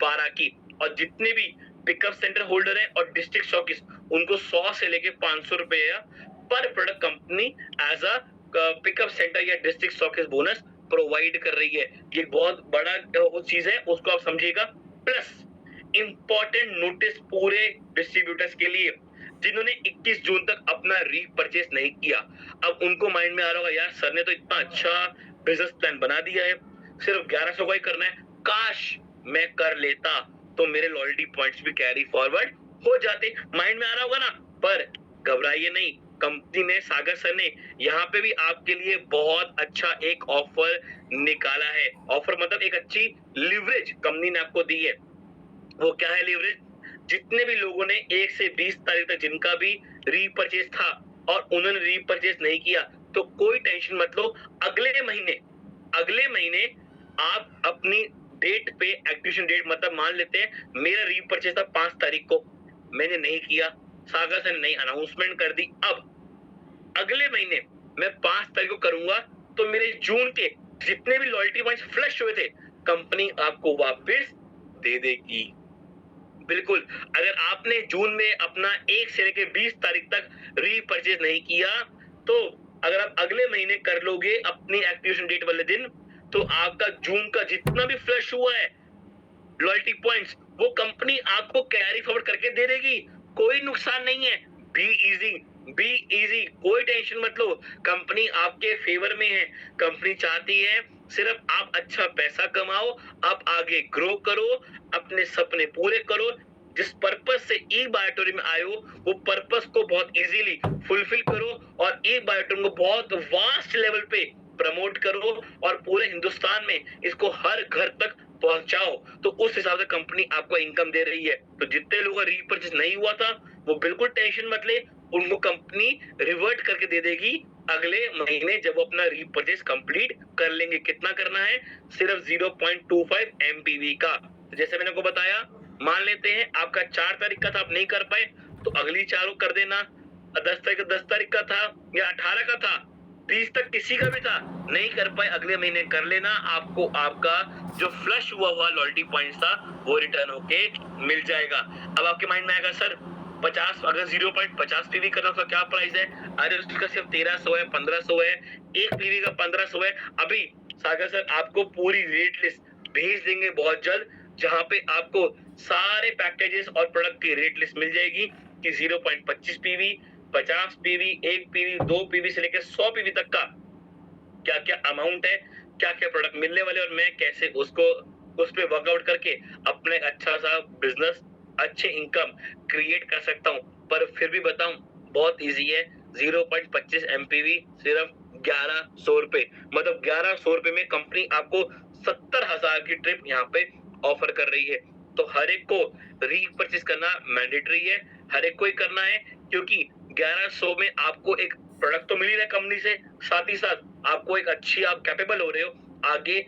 12 की। और जितने भी पिकअप सेंटर होल्डर है और डिस्ट्रिक्ट स्टॉकिस्ट, उनको 100 से लेके 500 रुपया पर product company as a pickup centre या डिस्ट्रिक्ट स्टॉकिस्ट बोनस प्रोवाइड कर रही है। ये बहुत बड़ा चीज है, उसको आप समझिएगा। प्लस इंपॉर्टेंट नोटिस पूरे डिस्ट्रीब्यूटर्स के लिए जिन्होंने 21 जून तक अपना रीपरचेस नहीं किया। अब उनको माइंड में आ रहा होगा, यार सर ने तो इतना अच्छा बिजनेस प्लान बना दिया है, सिर्फ 1100 का ही करना है, काश मैं कर लेता तो मेरे लॉयल्टी पॉइंट्स भी कैरी फॉरवर्ड हो जाते। माइंड में आ रहा होगा ना, पर घबराइए नहीं, कंपनी ने, सागर सर ने यहाँ पे भी आपके लिए बहुत अच्छा एक ऑफर निकाला है। ऑफर मतलब एक अच्छी लिवरेज कंपनी ने आपको दी है। वो क्या है लिवरेज? जितने भी लोगों ने 1 से 20 तारीख तक जिनका भी रीपरचेस था और उन्होंने रीपरचेस नहीं किया, तो कोई टेंशन मत लो, अगले महीने आप अपनी डेट पे, एक्टिवेशन डेट मतलब मान लेते हैं मेरा रीपरचेस था 5 तारीख को, मैंने नहीं किया, सागर से नहीं अनाउंसमेंट कर दी, अब अगले महीने मैं 5 तारीख को करूंगा तो मेरे जून के जितने भी लॉयल्टी पॉइंट्स फ्लश हुए थे कंपनी आपको वापस दे देगी। बिल्कुल, अगर आपने जून में अपना 1 से लेके 20 तारीख तक रीपरचेज नहीं किया, तो अगर आप अगले महीने कर लोगे अपनी एक्टिवेशन डेट वाले दिन, तो आपका जून का जितना भी फ्लश हुआ है लॉयल्टी पॉइंट्स, वो कंपनी आपको कैरी फॉरवर्ड करके दे देगी। कोई नुकसान नहीं है। बी इजी, बी इजी, कोई टेंशन मत लो। कंपनी आपके फेवर में है। कंपनी चाहती है सिर्फ आप अच्छा पैसा कमाओ, आप आगे ग्रो करो, अपने सपने पूरे करो। जिस पर्पस से ई बायोटोरियम आए हो, वो पर्पस को बहुत इजीली फुलफिल करो और ई बायोटोरियम को बहुत वास्ट लेवल पे प्रमोट करो और पूरे हिंदुस्तान में इसको हर घर तक पहुंचाओ। तो उस हिसाब से कंपनी आपको इनकम दे रही है। तो जितने लोगों का रीपरचेज नहीं हुआ था वो बिल्कुल टेंशन मत ले, उनको कंपनी रिवर्ट करके दे देगी अगले महीने जब वो अपना रीपरचेज कंप्लीट कर लेंगे। कितना करना है? सिर्फ 0.25 MPV का। तो जैसे मैंने आपको बताया, मान लेते हैं आपका 4 तारीख का था, आप नहीं कर पाए तो अगली 4 को कर देना। 10 तारीख का था या 18 का था, 20 तक किसी का भी था, नहीं कर पाए अगले महीने कर लेना। आपको आपका जो फ्लश हुआ लॉयल्टी पॉइंट्स था वो रिटर्न होके मिल जाएगा। अब आपके माइंड में आएगा सर 50, अगर 0.50 पीवी करना उसका क्या प्राइस है? अरे उसका सिर्फ 1300 है, 1500 है, 1 पीवी का 1500 है। अभी सागर सर आपको पूरी रेट लिस्ट भेज देंगे बहुत जल्द, जहां पे आपको सारे पैकेजेस और प्रोडक्ट की रेट लिस्ट मिल जाएगी कि 0.25 पीवी, 50 पीवी, 1 पीवी, 2 पीवी से लेकर 100 पीवी तक का क्या क्या अमाउंट है, क्या क्या प्रोडक्ट मिलने वाले और मैं कैसे उसको उस पे वर्कआउट करके अपने अच्छा सा बिजनेस, अच्छे इनकम क्रिएट कर सकता हूँ। पर फिर भी बताऊं, बहुत इजी है। 0.25 MPV सिर्फ 1100 रुपए, मतलब 1100 रुपए में कंपनी आपको 70,000 की ट्रिप यहाँ पे ऑफर कर रही है। तो हर एक को रीपरचेज करना मैंडेटरी है, हर एक को ही करना है, क्योंकि 1100 में आपको एक प्रोडक्ट तो मिल ही रहा है कंपनी से, साथ ही साथ आपको एक अच्छी, आप कैपेबल हो रहे हो आगे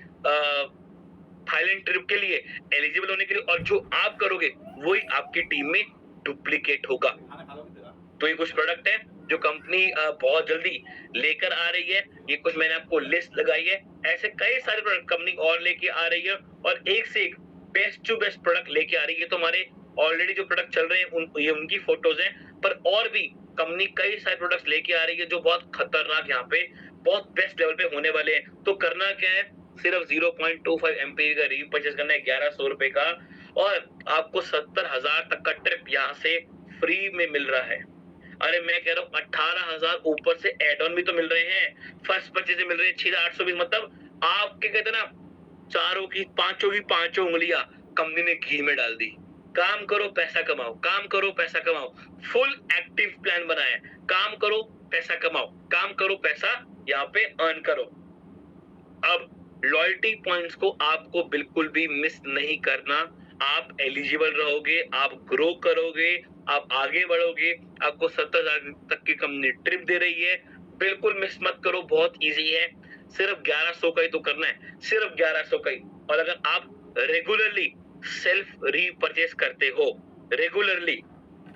थाईलैंड ट्रिप के लिए एलिजिबल होने के लिए, और जो आप करोगे वही आपकी टीम में डुप्लीकेट होगा। तो ये कुछ प्रोडक्ट है जो कंपनी बहुत जल्दी लेकर आ रही है। ये कुछ मैंने आपको लिस्ट लगाई है, ऐसे कई सारे प्रोडक्ट कंपनी और लेके आ रही है और एक से एक बेस्ट टू बेस्ट प्रोडक्ट लेके आ रही है। तो हमारे ऑलरेडी जो प्रोडक्ट चल रहे हैं ये उनकी फोटोज हैं, पर और भी कंपनी कई सारे प्रोडक्ट्स लेके आ रही है जो बहुत खतरनाक यहाँ पे बहुत बेस्ट लेवल पे होने वाले हैं। तो करना क्या है? सिर्फ 0.25 MPV का रीपरचेज करना है 1100 रुपए का, और आपको 70,000 तक का ट्रिप यहाँ से फ्री में मिल रहा है। अरे मैं कह रहा हूँ 18,000 ऊपर से एड ऑन भी तो मिल रहे हैं, फर्स्ट परचेज मिल रहे हैं 6,820। मतलब आपके कहते ना, चारों की पांचों उंगलियां कंपनी ने घी में डाल दी। काम करो पैसा कमाओ, काम करो पैसा कमाओ, फुल एक्टिव प्लान बनाया है। काम करो पैसा कमाओ, काम करो पैसा यहाँ पे अर्न करो। अब लॉयल्टी पॉइंट्स को आपको बिल्कुल भी मिस नहीं करना। आप एलिजिबल रहोगे, आप ग्रो करोगे, आप आगे बढ़ोगे। आपको 70,000 तक की कंपनी ट्रिप दे रही है, बिल्कुल मिस मत करो। बहुत इजी है, सिर्फ 1100 का ही तो करना है, सिर्फ 1100 का ही। और अगर आप रेगुलरली सेल्फ रीपरचेज करते हो रेगुलरली,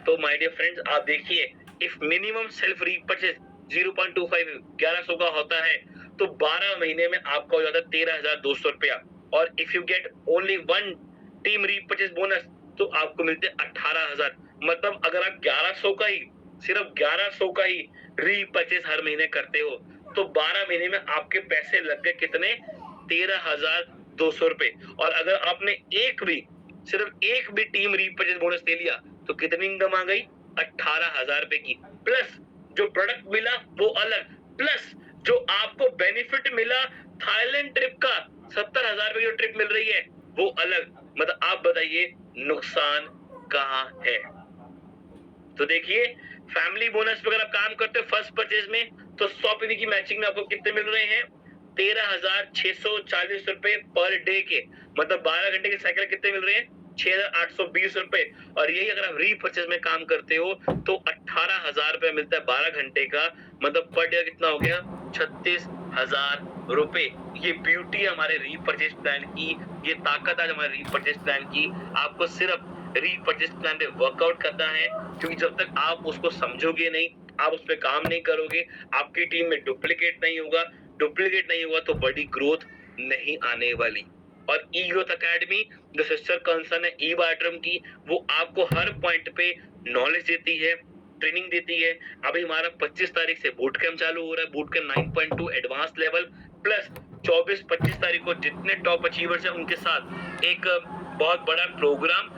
तो माय डियर फ्रेंड्स आप देखिए, इफ मिनिमम सेल्फ रीपरचेज 0.25 1100 का होता है, तो 12 महीने में आपका हो जाता है 13,200 रुपया। और if you get only 1 team repurchase bonus, तो आपको मिलते हैं 18,000। मतलब अगर आप 1100 का ही, सिर्फ 1100 का ही रीपरचेज हर महीने करते हो, तो 12 महीने में आपके पैसे लग गए कितने? 13,200 रुपए। और अगर आपने सिर्फ एक भी टीम रीपरचेज बोनस दे लिया, तो कितनी इनकम आ गई? 18,000 रुपए की। प्लस जो प्रोडक्ट मिला वो अलग, प्लस जो आपको बेनिफिट मिला थाईलैंड ट्रिप का, 70,000 रुपए की ट्रिप मिल रही है वो अलग। मतलब आप बताइए नुकसान कहाँ है? तो देखिए, फैमिली बोनस पे अगर आप काम करते हो फर्स्ट परचेज में, तो 100 पीवी की मैचिंग में आपको कितने मिल रहे हैं? 13,640 रुपए पर डे के। मतलब 12 घंटे के साइकिल कितने मिल रहे हैं? 6,820 रुपए। और यही अगर आप रीपरचेज में काम करते हो तो 18,000 रुपए मिलता है 12 घंटे का। मतलब पर डे कितना हो गया? 36,000 रुपए। ये ब्यूटी है हमारे रीपरचेज प्लान की, ये ताकत है हमारे रीपरचेज प्लान की। आपको सिर्फ रीपरचेज प्लान पे वर्कआउट करना है, क्योंकि जब तक आप उसको समझोगे नहीं, आप उस पर काम नहीं करोगे, आपकी टीम में डुप्लीकेट नहीं होगा। डुप्लीकेट नहीं हुआ तो बड़ी ग्रोथ नहीं आने वाली। और ई ग्रोथ अकेडमी जो सिस्टर कंसर्न है ई बायोट्रम की, वो आपको हर पॉइंट पे नॉलेज देती है, ट्रेनिंग देती है। अभी हमारा 25 तारीख से बूट कैंप चालू हो रहा है, boot camp 9.2 advance level plus 24-25 तारीख को जितने टॉप अचीवर्स हैं उनके साथ एक बहुत बड़ा प्रोग्राम